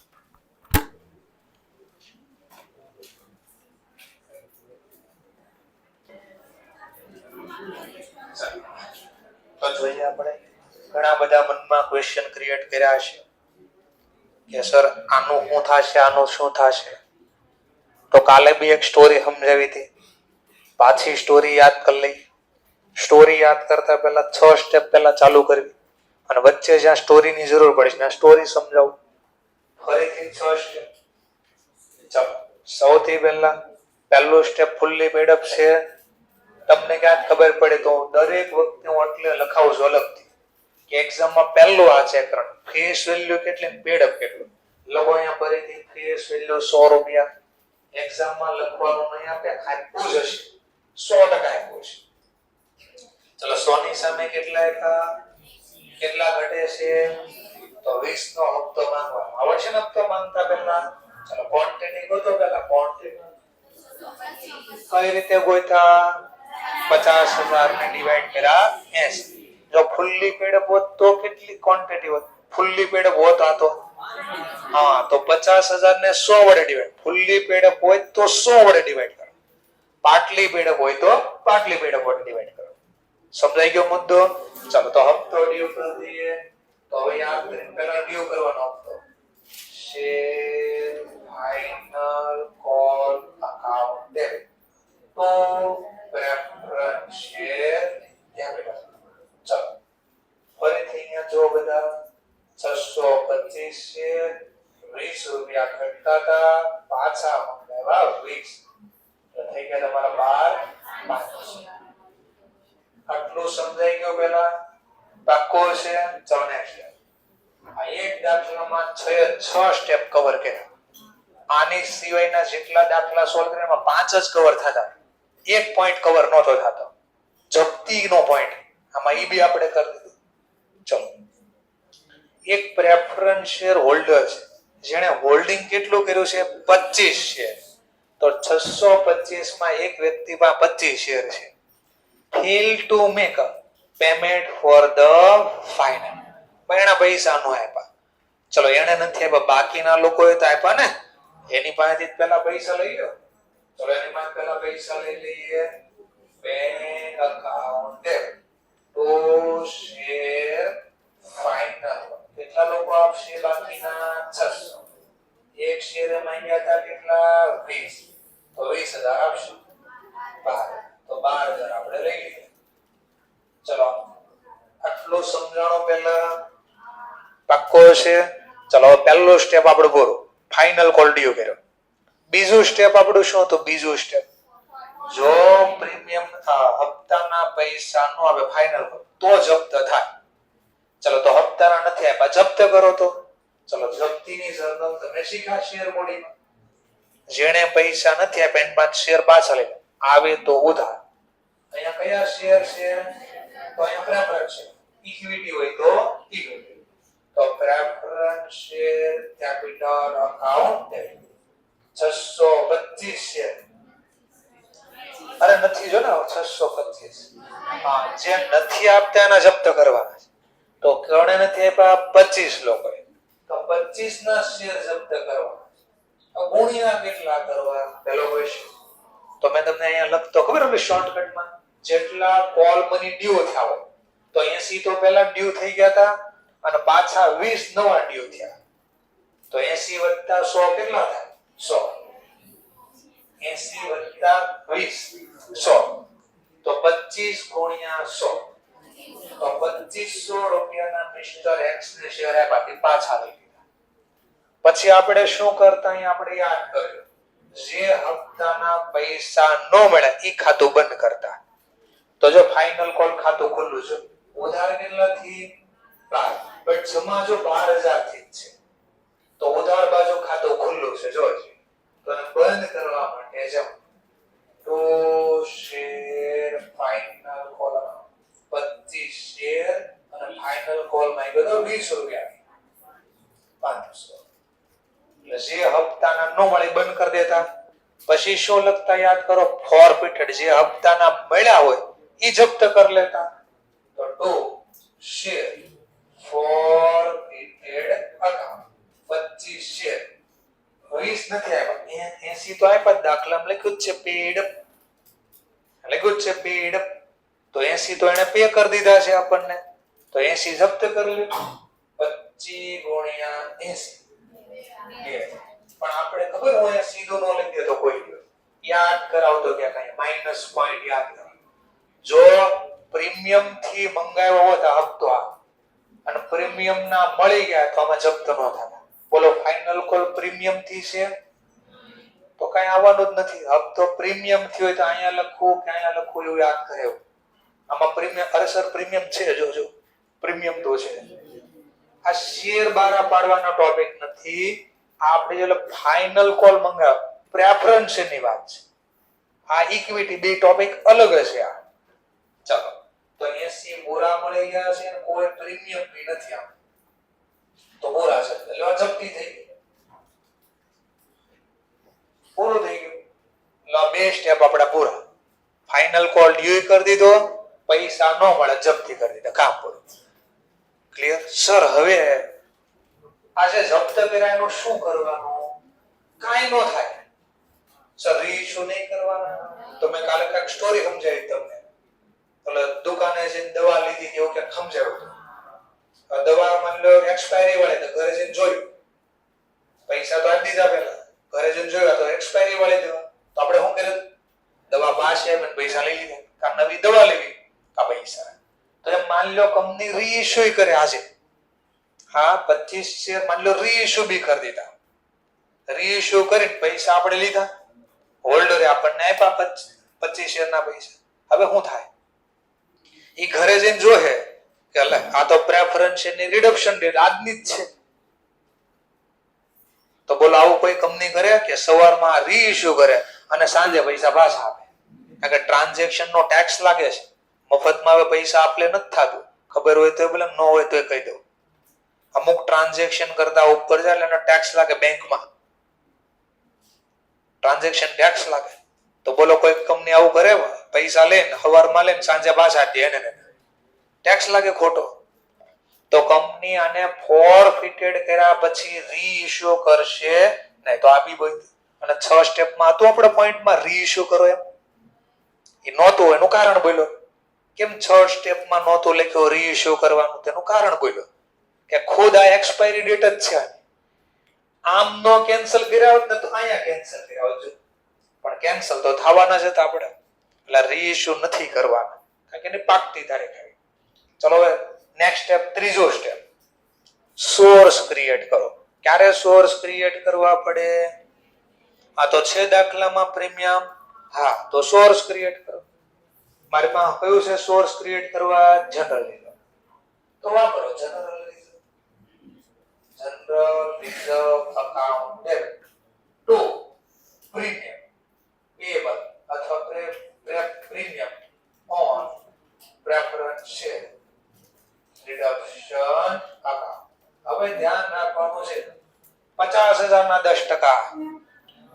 તો જોઈએ આપણે ઘણા બધા મનમાં ક્વેશ્ચન ક્રિએટ કર્યા છે કે સર આનું શું થશે, આનું શું થશે. તો કાલે બી એક સ્ટોરી સમજાવી હતી, પાછી સ્ટોરી યાદ કરી લઈ. સ્ટોરી યાદ કરતા પહેલા 6 સ્ટેપ પહેલા ચાલુ કરવી, અને વચ્ચે જ્યાં સ્ટોરીની જરૂર પડશે ત્યાં સ્ટોરી સમજાવું. ફરીથી 6 સ્ટેપ. ચાલો, સૌથી પહેલું સ્ટેપ ફુલ્લી પેડઅપ છે. તમને ક્યાંક ખબર પડે તો દરેક વખતે હું એટલે લખાવું છું અલગથી કે એક્ઝામમાં પહેલું આ ચેક કરો, ફેસ વેલ્યુ કેટલી, પેડઅપ કેટલું. લખો અહીંયા ફરીથી ફેસ વેલ્યુ 100 રૂપિયા, એક્ઝામમાં લખવાનું નહીં આપે, આપ્યું જ હશે 100% આપ્યું છે. ચલો 100 ની સામે કેટલા એકા કેટલા ઘટે છે? તો 20 નો હપ્તો માંગવાનો આવડશે ને? હપ્તો માંગતા પહેલા ચલો ક્વોન્ટિટી ગોતો. પહેલા ક્વોન્ટિટી કઈ રીતે ગોતા? 50,000 ને ડિવાઈડ કર્યા 80. જો ફુલ્લી પેડ હોત તો કેટલી ક્વોન્ટિટી હોત? ફુલ્લી પેડ હોત આ તો હા, તો 50,000 ને 100 વડે ડિવાઈડ. ફુલ્લી પેડ હોય તો 100 વડે ડિવાઈડ કરો. પાટલી પેડ હોય તો પાટલી પેડ વડે ડિવાઈડ કરો. સમજાઈ ગયો મુદ્દો? ચાલો તો હપ્તો ડ્યુ કરી દઈએ. તો હવે યાદ કરીને પહેલા ડ્યુ કરવાનો હપ્તો. Share final call account debit. તો પ્રેફરન્સ શેર કેપિટલ. ચાલો ફરીથી અહીંયા જો બધા 625 શેર 20 રૂપિયા ઘટતા હતા, પાછા મંગાવ્યા 20. તો થઈ ગયા તમારા 12. આટલું સમજાઈ ગયું પહેલા? પાક્કો છે? ચલો નેક્સ્ટ. આ એક દાખલામાં 6 સ્ટેપ કવર કર્યા. આની સિવાયના જેટલા દાખલા સોલ્વ કર્યા એમાં 5 જ કવર થતા, એક પોઈન્ટ કવર નહોતો થતો, જપ્તીનો પોઈન્ટ. આમાં ઈ બી આપણે કરી દીધું. ચલો એક પ્રેફરન્સ શેર હોલ્ડર છે જેણે હોલ્ડિંગ કેટલું કર્યું છે? 25 શેર. તો 625 માં એક વ્યક્તિ પાસે 25 શેર છે. Fail to make payment for the final. એના પૈસા નો આપ્યા. ચલો એને નથી આપ્યા, બાકીના લોકોએ તો આપ્યા ને. એની પાસેથી પહેલા પૈસા લઈ લો. ચલો એની પાસે પહેલા પૈસા લઈ લઈએ. Bank account debit. તો શેર ફાઇનલ કેટલા લોકો આપશે? બાકીના 600. એક શેરે માંગ્યા હતા કેટલા? 20. તો 20,000 આપશે. 12. તો 12,000 આપણે લઈ લઈએ. ચલો આટલું સમજાણો પહેલા? પાક્કો છે? ચલો પહેલો સ્ટેપ આપણે બોલો ફાઇનલ કોલ ડ્યુ કર્યો. બીજું સ્ટેપ આપણું શું હતું? બીજું સ્ટેપ જો પ્રીમિયમ હપ્તાના પૈસા નો આવે ફાઇનલ તો જપ્ત થાય. ચલો તો હપ્તાના નથી આપ્યા, જપ્ત કરો. તો ચલો જપ્તીની સરનામ તમે શીખા શેર બોડીમાં. જેણે પૈસા નથી આપ્યા એની પાસે શેર પાછા લઈ આવે તો ઉધાર. અહીંયા કયા શેર છે? તો અહીંયા પ્રેફરન્સ શેર. ઇક્વિટી હોય તો ઇક્વિટી. તો preference share capital account 625 share. અરે નથી જો ને 625. હા, જે નથી આપતા એના જપ્ત કરવાના છે. તો કોણે નથી આપ્યા? 25 લોકોએ. તો 25 ના શેર જપ્ત કરવા. ગુણ્યા કેટલા કરવા? પેલો ક્વેશ્ચન. તો મેં તમને અહીંયા લખતો ખબર હવે શોર્ટકટમાં જેટલા કોલ મની ડ્યુ થયા હોય તો 80 તો પહેલા ડ્યુ થઈ ગયા હતા અને પાછા 20 નવા ડ્યુ થયા. તો 80 + 100 કેટલા થાય? 100. 80 + 20 100. તો 25 × 100. તો 2500 રૂપિયાના મિસ્ટર એક્સ ને શેર આપ્યા, પાછા લઈ લીધા. પછી આપણે શું કરતા? અહીં આપણે યાદ કર્યું જે હપ્તાના પૈસા નો મળે ઈ ખાતું બંધ કરતા. તો જો ફાઇનલ કોલ ખાતું ખુલ્લું છે, ઉધાર કેટલાથી? 12. બટ જમા જો 12,000 થી છે તો ઉધાર બાજુ ખાતું ખુલ્લું છે. જોજો તો બંધ કરવા માટે જમ તો શેર ફાઇનલ કોલ 25 શેર અને ફાઇનલ કોલ માં ગયો 20 રૂપિયા 500. જે હપ્તાના નો મળે બંધ કરી દેતા. પછી શું લખતા? યાદ કરો ફોરફિટેડ. જે હપ્તાના મળ્યા હોય ઈ જપ્ત કરી લેતા. તો ટુ શેર ફોરફિટેડ અકાઉન્ટ 25 શેર 20 નથી આપ્યા, 80 તો આપ્યા. દાખલામાં લખ્યું છે પેડ, લખ્યું છે પેડ. તો 80 તો એને પે કરી દીધા છે આપણને. તો 80 જપ્ત કરી લે. 25 × 80. પણ આપણે ખબર હોય સીધું નો લખી દે તો કોઈ યાદ કરાવતો કે કઈ માઈનસ પોઈન્ટ યાદ કરો. જો પ્રીમિયમ થી મંગાવ્યો હોત હપ્તો અને પ્રીમિયમ ના મળી ગયા તો આમાં જપ્ત ન થતા. બોલો ફાઇનલ કોલ પ્રીમિયમ થી છે તો કઈ આવવાનું જ નથી. હપ્તો પ્રીમિયમ થી હોય તો અહીંયા લખવું કે અહીંયા લખવું એવું યાદ કરે. આમાં પ્રીમિયમ અરે સર પ્રીમિયમ છે, જો પ્રીમિયમ તો છે. આ શેર બારા પાડવાનો ટોપિક નથી. આપણે જે ફાઇનલ કોલ મંગાવ પ્રેફરન્સ ની વાત છે. આ ઇક્વિટી બે ટોપિક અલગ છે. આ ચાલો તો 80 બોરા મળી ગયા છે અને કોઈ પ્રીમિયમ બી નથી આમ તો બોરા છે એટલે જપ્તી થઈ ગઈ. પૂરું થઈ ગયું. એટલે બે સ્ટેપ આપડા પૂરા. ફાઇનલ કોલ ડ્યુ કરી દીધો, પૈસા ન મળે જપ્તી કરી દીધા, કામ પૂરું. Clear sir? હવે આજે જપ્ત કર્યા એનું શું કરવાનું? કાંઈ ન થાય સર. રીઇશ્યુ નહીં કરવાના. તો મેં કાલે કાંઈક સ્ટોરી સમજાવી તમને. એટલે દુકાને જઈને દવા લીધી એવું ક્યાંક સમજાવ્યું. દવા માની લો એક્સપાયરી વાળી, તો ઘરે જઈને જોયું, પૈસા તો આપી દીધા પેલા, ઘરે જઈને જોયા તો એક્સપાયરી વાળી દવા. તો આપણે શું કર્યું? દવા પાસે એમ પૈસા લઈ લીધા. કા નવી દવા લેવી કા પૈસા. તો એમ માની લો કંપની રીઇશ્યુ કરે આજે. હા, 25 શેર માની લો રીઇશ્યુ બી કરી દીધા. રીઇશ્યુ કરીને પૈસા આપણે લીધા, હોલ્ડરે આપણને આપ્યા 25 શેરના પૈસા. હવે શું થાય? એ ઘરે જઈને જોહે કે આ તો પ્રેફરન્સ ની રિડક્શન ડેટ આજની જ છે. તો બોલો આવું કોઈ કંપની કરે કે સવારમાં રીઇશ્યુ કરે અને સાંજે પૈસા પાછા આપે? કારણ કે ટ્રાન્ઝેક્શન નો ટેક્સ લાગે છે. મફતમાં હવે પૈસા આપલે નથી થતું. ખબર હોય તો બોલે, ન હોય તો કહી દઉં. અમુક ટ્રાન્ઝેક્શન કરતા ઉપર જાય એટલે એનો ટેક્સ લાગે બેંકમાં. ટ્રાન્ઝેક્શન ટેક્સ લાગે. તો બોલો કોઈ કંપની આવું કરે? પૈસા લે સવારમાં લે સાંજે પાછા દે, એને ટેક્સ લાગે ખોટો. તો કંપની આને ફોરફિટેડ કર્યા પછી રીઇશ્યુ કરશે નહીં. તો આપી બોલી અને 6 સ્ટેપમાં હતું આપણે પોઈન્ટમાં રીઇશ્યુ કરો એમ. એ નહોતું, એનું કારણ બોલ્યો. કેમ 6 સ્ટેપમાં નહોતું લખ્યું રીઇશ્યુ કરવાનું? તેનું કારણ બોલ્યો કે ખુદ આ એક્સપાયરી ડેટ જ છે. આમ નો કેન્સલ કર્યા હોત ને તો અહીંયા કેન્સલ કર્યા હોત, પણ કેન્સલ તો થવાના જ હતા આપણે. એટલે રીઇશ્યુ નથી કરવાના, કારણ કે એની પાકતી તારીખ આવી. ચલો હવે નેક્સ્ટ સ્ટેપ, ત્રીજો સ્ટેપ, સોર્સ ક્રિએટ કરો. ક્યારે સોર્સ ક્રિએટ કરવા પડે? આ તો છે દાખલામાં પ્રીમિયમ. હા, તો સોર્સ ક્રિએટ કરો. મારી પાસે કયું છે સોર્સ ક્રિએટ કરવા? General reserve. તો વાપરો general reserve. General reserve account debit to premium payable અથવા premium on preference share reduction account. હવે ધ્યાન રાખવાનું છે 50,000 ના 10%.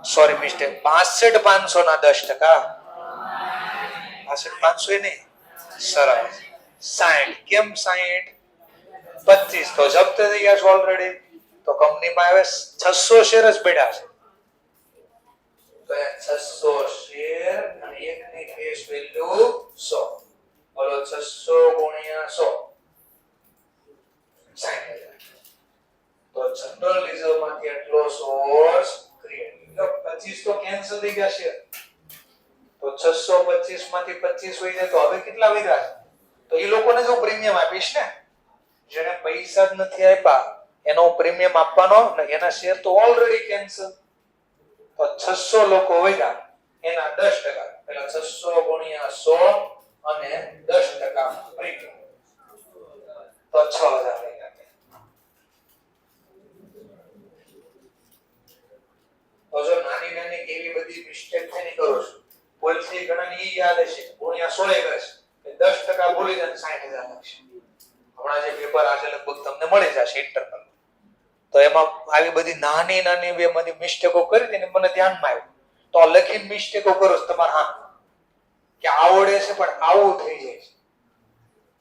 સોરી મિસ્ટેક, 65,500 ના 10%. 65,500 એ નહીં, સરસ 60. કેમ 60? 25 તો જપ્ત થઈ ગયા છે ઓલરેડી. તો કંપનીમાં હવે 600 શેર જ પડ્યા છે. તો 600 શેર અને એકની ફેસ વેલ્યુ 100. બોલો 600 ગુણ્યા 100 60,000. તો જનરલ રિઝર્વ માંથી એટલો સોર્સ ક્રિએટ. 25 તો કેન્સલ થઈ ગયા છે. તો 625 માંથી 25 હોય જાય તો હવે કેટલા વધ્યા છે? તો એ લોકોને જો પ્રીમિયમ આપીશ ને, જેને પૈસા જ નથી આપ્યા એનો પ્રીમિયમ આપવાનો ને, એના શેર તો ઓલરેડી કેન્સલ. તો 600 લોકો વધ્યા, એના 10%. પેલા 600 ગુણ્યા 100 અને 10% પ્રીમિયમ, તો 6,000 થઈ ગયા. તો જો નાની નાની કેવી બધી મિસ્ટેક થઈને કરો છો, બોલથી ઘણા ઈ યાદ હશે ગુણ્યા 100 એ કરશે, 10% ભૂલી જાય 60,000 લાગશે. હમણાં જે પેપર આજે લગભગ તમને મળી જશે ઇન્ટરનલ. તો એમાં આવી બધી નાની નાની બે બધી મિસ્ટેકો કરી હતી ને, મને ધ્યાનમાં આવ્યું. તો લખીને મિસ્ટેકો કરો છો તમારે, હા કે આવડે છે પણ આવું થઈ જાય છે.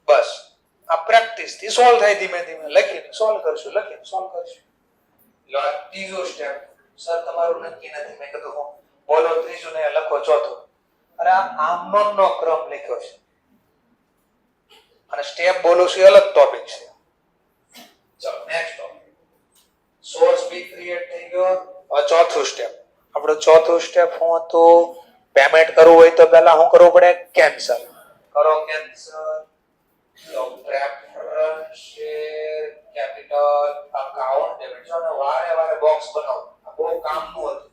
બસ આ પ્રેક્ટિસ થી સોલ્વ થાય. ધીમે ધીમે લખીને સોલ્વ કરશું, લખીને સોલ્વ કરશું. ત્રીજો સ્ટેપ, સર તમારું નક્કી નથી. મેં કીધું બોલો ત્રીજું ને લખો ચોથું. અરે આમનો નો ક્રમ લખ્યો છે અને સ્ટેપ બોલું છું અલગ ટોપિક છે. ચલો નેક્સ્ટ ટોપિક, સોર્સ બી ક્રિએટ થઈ ગયો. હવે ચોથું સ્ટેપ. આપણો ચોથું સ્ટેપ શું હતું? પેમેન્ટ કરવું હોય તો પહેલા શું કરવું પડે? કેન્સલ કરો. કેન્સલ. તો preference share capital account debit. જો ને વારે વારે બોક્સ બનાવો, આ બહુ કામનું હતું.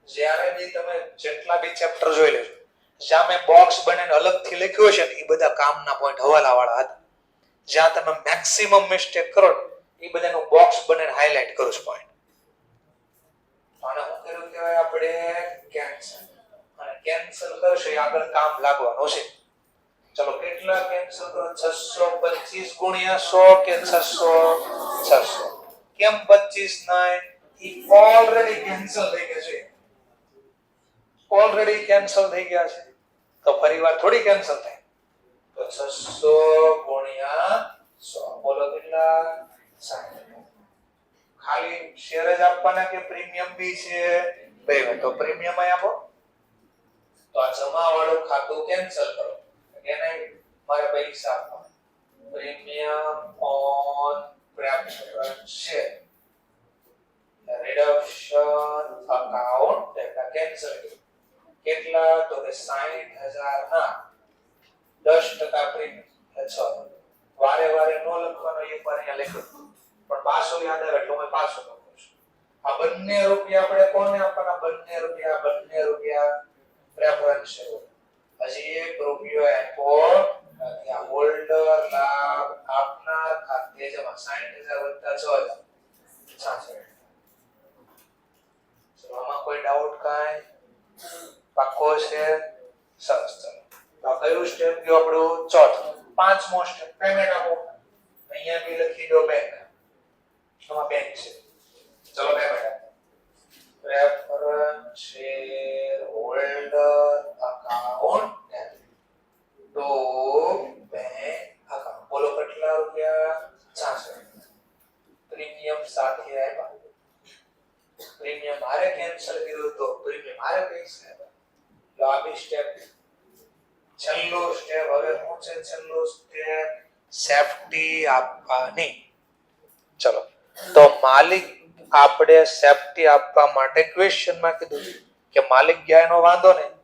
જ્યારે બી તમે જેટલા બી ચેપ્ટર જોઈ લેજો, જ્યાં મેં બોક્સ બનાવીને અલગથી લખ્યો છે ને, એ બધા કામના પોઈન્ટ હવાલાવાળા હતા. જ્યાં તમે મેક્સિમમ મિસ્ટેક કરો એ બધાનું બોક્સ બનાવીને હાઇલાઇટ કરું છું પોઈન્ટ. આને શું કર્યું કહેવાય આપણે? કેન્સલ કરશો એ આગળ કામ લાગવાનું છે. ચલો કેટલા કેન્સલ કરો? 625 ગુણ્યા 100 કે 600. કેમ 25 નહીં? ઈ ઓલરેડી કેન્સલ થઈ ગયા છે. ઓલરેડી કેન્સલ થઈ ગયા છે તો ફરીવાર થોડી કેન્સલ થાય. તો 600 ગુણ્યા 100 બોલો કેટલા? 60. ખાલી શેર જ આપવાના કે પ્રીમિયમ બી છે? બે તો પ્રીમિયમ અહીં આપો. તો આ જમા વાળું ખાતું કેન્સલ કરો. એને મારે પૈસા આપવા. Premium on preference share reduction account data cancel. કેટલા? તો કે 60000 ના 10% પ્રીમિયમ. 6 વારે વારે નો લખવાનો, એકવાર અહીંયા લખ્યો પણ પાછો યાદ આવે એટલે હું પાછો લખું છું. આ બંને રૂપિયા આપણે કોને આપવાના? બંને રૂપિયા પ્રેફરન્સ શેર. હજી 1 રૂપિયો આપ્યો નથી. આ હોલ્ડર લાભ આપનાર ખાતે જમા 60000 + 6000 ચલો આમાં કોઈ ડાઉટ કાંઈ? પાક્કો છે? સરસ. ચલો તો આ કયું સ્ટેપ ગયો આપણું? ચોથું. પાંચમો સ્ટેપ પેમેન્ટ આપો. અહીંયા બી લખી દો બેંક. આમાં બેંક છે. ચલો પેમેન્ટ આપો. પ્રેફરન્સ શેર હોલ્ડર અકાઉન્ટ તો બેંક અકાઉન્ટ. બોલો કેટલા રૂપિયા? 66. પ્રીમિયમ સાથે આવ્યા. પ્રીમિયમ મારે કેન્સલ કર્યું તો પ્રીમિયમ મારે પૈસા આવ્યા. તો આ બી સ્ટેપ. છેલ્લો સ્ટેપ હવે શું છે? છેલ્લો સ્ટેપ સેફટી આપવાની. ચલો તો માલિક આપણે સેફટી આપવા માટે ક્વેશ્ચનમાં કીધું કે માલિક ગયા એનો વાંધો નહીં,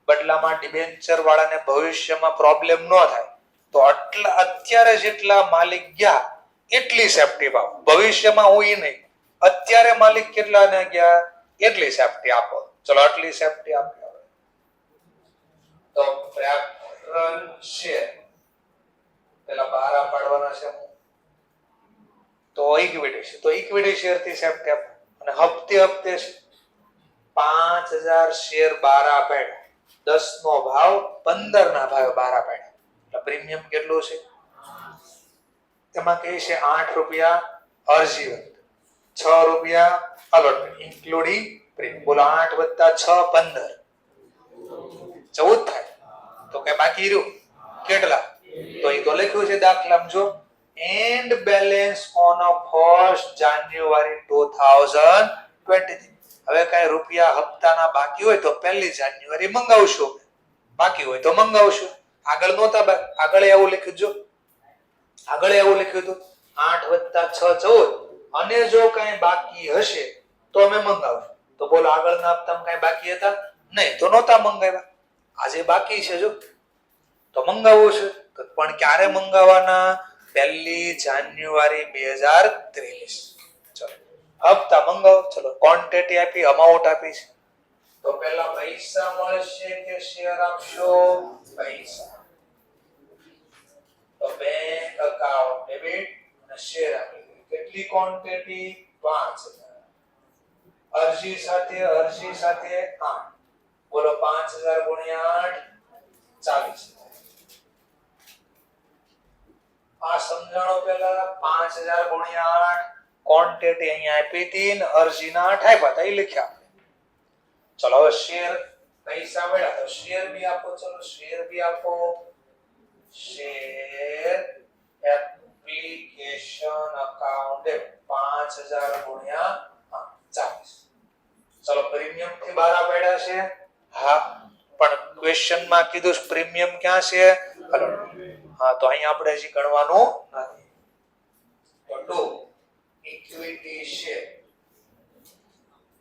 બદલામાં ડિબેન્ચર વાળાને ભવિષ્યમાં પ્રોબ્લેમ ન થાય તો આટલા અત્યારે જેટલા માલિક ગયા એટલી સેફટી આપો. ભવિષ્યમાં હું ઈ નહીં, અત્યારે માલિક કેટલાને ગયા એટલી સેફટી આપો. ચલો આટલી સેફટી આપી. તો પ્રેફરન્સ શેર પેલા 12 પાડવાના છે તો ઇક્વિટી છે. તો ઇક્વિટી શેર થી સેફટી આપો. અને હપ્તે છે 5000 શેર 12 પાડ્યા. 10 નો ભાવ 15 ના ભાવે 12 પાડ્યા. એટલે પ્રીમિયમ કેટલું છે? એમાં કહે છે 8 રૂપિયા અરજી, 6 રૂપિયા અલોટમેન્ટ ઇન્ક્લુડિંગ પ્રીમિયમ. બોલો 8 + 6 15 14 થાય. તો કે બાકી રહ્યું કેટલા? તો એ તો લખ્યું છે દાખલામાં જો એન્ડ બેલેન્સ ઓન 1st જાન્યુઆરી 2023. હવે કઈ રૂપિયા હપ્તાના બાકી હોય તો 1 જાન્યુઆરી મંગાવશું, બાકી હોય તો મંગાવશું. આગળ નહોતા, આગળ એવું લખ્યું જો, આગળ એવું લખ્યું હતું 8 + 6 14 અને જો કઈ બાકી હશે તો અમે મંગાવશું. તો બોલો આગળના હપ્તામાં કઈ બાકી હતા નહીં તો નહોતા મંગાવ્યા. આજે બાકી છે જો તો મંગાવવું છે. પણ ક્યારે મંગાવવાના? 1 જાન્યુઆરી 2023. ચલો હપ્તા મંગાવો. ચલો ક્વોન્ટિટી આપી, અમાઉન્ટ આપી છે. તો પહેલા પૈસા મળશે કે શેર આપશો? પૈસા. તો બેંક અકાઉન્ટ ડેબિટ અને શેર આપી. કેટલી ક્વોન્ટિટી? 5000. અરજી સાથે 8. બોલો 5000 ગુણ્યા 8 40. આ સમજાણો પેલા 5000 ગુણ્યા 8 ક્વોન્ટિટી અહીંયા આપી હતી ને અરજીના 8 આપ્યા હતા એ લખ્યા. ચલો હવે શેર પૈસા મળ્યા તો શેર બી આપો. ચલો શેર બી આપો. શેર એપ્લિકેશન અકાઉન્ટ 5000 ગુણ્યા 40. ચલો પ્રીમિયમ થી 12 પડ્યા છે. હા પણ ક્વેશ્ચન માં કીધું પ્રીમિયમ ક્યાં છે? હા તો અહીંયા આપણે હજી ગણવાનું નથી. તો ઇક્વિટી શેર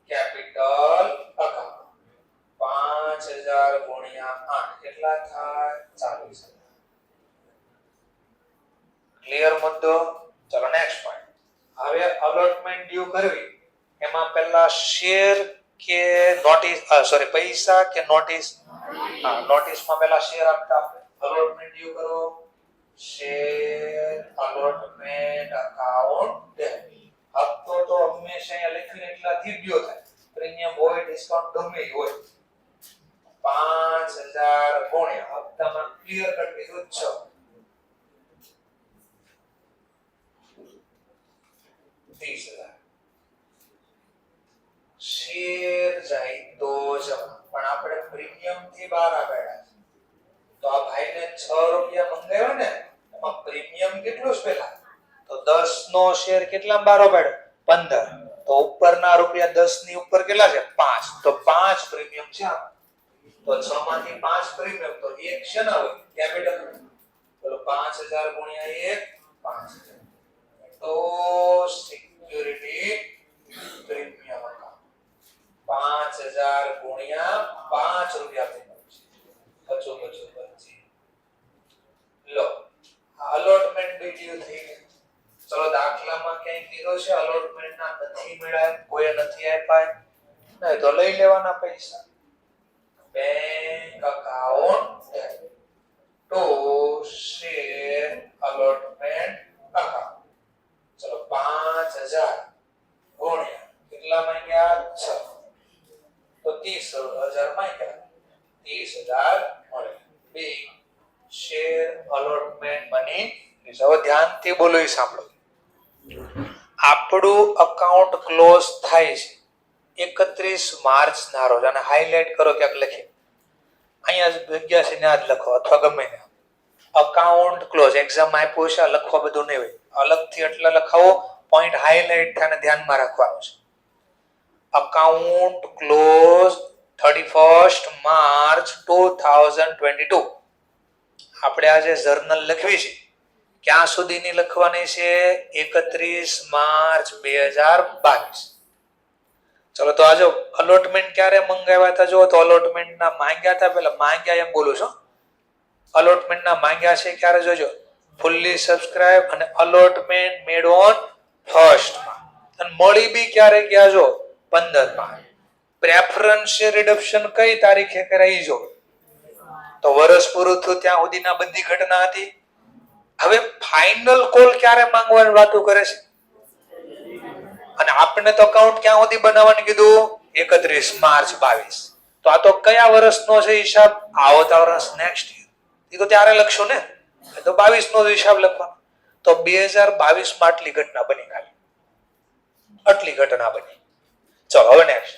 કેપિટલ અકાઉન્ટ 5000 ગુણ્યા 8 કેટલા થાય? 40000. ક્લિયર મુદ્દો? ચલો નેક્સ્ટ પોઈન્ટ. હવે અલોટમેન્ટ ડ્યુ કરવી એમાં પહેલા શેર કે નોટિસ પૈસા કે નોટિસ? હા નોટિસમાં પહેલા શેર આપતા આપણે. અલોટમેન્ટ ડ્યુ કરો. શેર અલોટમેન્ટ અકાઉન્ટ હપ્તો તો હંમેશા અહીંયા લખીને એટલાથી જ ગયો થાય. પ્રીમિયમ હોય ડિસ્કાઉન્ટ ગમે હોય 5000 6 30,000 શેર જાય તો જમા, પણ આપણે પ્રીમિયમ થી બહાર આવ્યા તો આ ભાઈને 6 રૂપિયા મંગાવ્યો ને એમાં પ્રીમિયમ કેટલું છે પેલા તો 10 નો શેર કેટલા બારો પાડ્યો 15, તો ઉપરના રૂપિયા 10 ની ઉપર કેટલા છે 5, તો 5 પ્રીમિયમ છે આ. તો 6 માંથી 5 પ્રીમિયમ તો 1 છે ને હવે કેપિટલ, બોલો 5000 ગુણ્યા 1 5000, તો સિક્યુરિટી પ્રીમિયમ 5000 ગુણ્યા 5 રૂપિયા પ્રીમિયમ છે 25 લો અલોટમેન્ટ બીજું થઈ ગયું. ચલો દાખલામાં ક્યાંય કીધો છે અલોટમેન્ટ ના નથી મળ્યા કોઈ નથી આપ્યા નહીં તો લઈ લેવાના પૈસા. Bank account to share allotment account. ચલો 5000 ગુણ્યા કેટલા માંગ્યા 6 તો 30,000 માંગ્યા 30,000 મળે. બે શેર અલોટમેન્ટ મની. હવે ધ્યાનથી બોલો એ સાંભળો. આપણું અકાઉન્ટ ક્લોઝ થાય છે 31 માર્ચ ના રોજ, અને હાઇલાઇટ કરો ક્યાંક લખી અહીંયા જગ્યા છે ત્યાં જ લખો અથવા ગમે ત્યાં. અકાઉન્ટ ક્લોઝ એક્ઝામ આપ્યું છે લખવા બધું નહીં હોય, અલગથી એટલે લખાવો પોઈન્ટ હાઇલાઇટ થાય ને ધ્યાનમાં રાખવાનું છે. Account close 31st March 2022. આપણે આજે જર્નલ લખવી છે ક્યાં સુધીની લખવાની છે 31 માર્ચ 2022. ચલો તો આજો અલોટમેન્ટ ક્યારે મંગાવ્યા હતા જો તો અલોટમેન્ટ ના માંગ્યા હતા, પેલા માંગ્યા એમ બોલું છું, અલોટમેન્ટ ના માંગ્યા છે ક્યારે જોજો ફુલ્લી સબસ્ક્રાઇબ અને અલોટમેન્ટ મેડ ઓન 1st માં, અને મળી બી ક્યારે ગયા જો 15 માં. પ્રેફરન્સ રિડક્શન કઈ તારીખે કરાઈ જો તો વર્ષ પૂરું થયું ત્યાં સુધીના બધી ઘટના હતી. હવે ફાઇનલ કોલ ક્યારે માંગવાની વાતો કરે છે, અને આપણે તો અકાઉન્ટ ક્યાં સુધી બનાવવાનું કીધું 31 માર્ચ 22. તો આ તો કયા વર્ષનો છે હિસાબ આવતા વર્ષ નેક્સ્ટ યર, એ તો ત્યારે લખશો ને, એ તો 22 નો હિસાબ લખવાનો. તો 2022 માં આટલી ઘટના બની, ખાલી આટલી ઘટના બની. ચલો હવે નેક્સ્ટ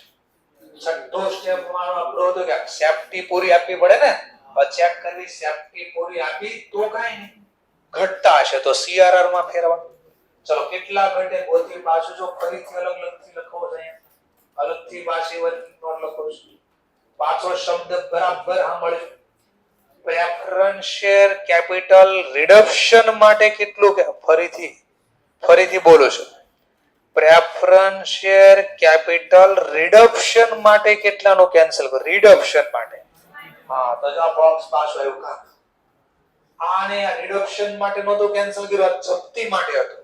છઠ્ઠો સ્ટેપ મારો આપણો હતો કે સેફટી પૂરી આપવી પડે ને, ચેક કરવી સેફટી પૂરી આપી તો કાઈ નહીં, ઘટતા હશે તો સીઆરઆર માં ફેરવા. ચલો કેટલા ઘટે ગોથી પાછું જો ફરીથી અલગથી લખવો છે, અલગથી પાછી વર્કિંગ નોટ લખો છું, પાછો શબ્દ બરાબર સાંભળજો. પ્રેફરન્સ શેર કેપિટલ રિડક્શન માટે કેટલું કે ફરીથી બોલું છું, પ્રેફરન્સ શેર કેપિટલ રિડક્શન માટે કેટલાનું કેન્સલ કરો રિડક્શન માટે. હા તો જો બોક્સ પાછો આવ્યું કા આને આ રિડક્શન માટે નતો કેન્સલ કર્યો, જપ્તી માટે હતો.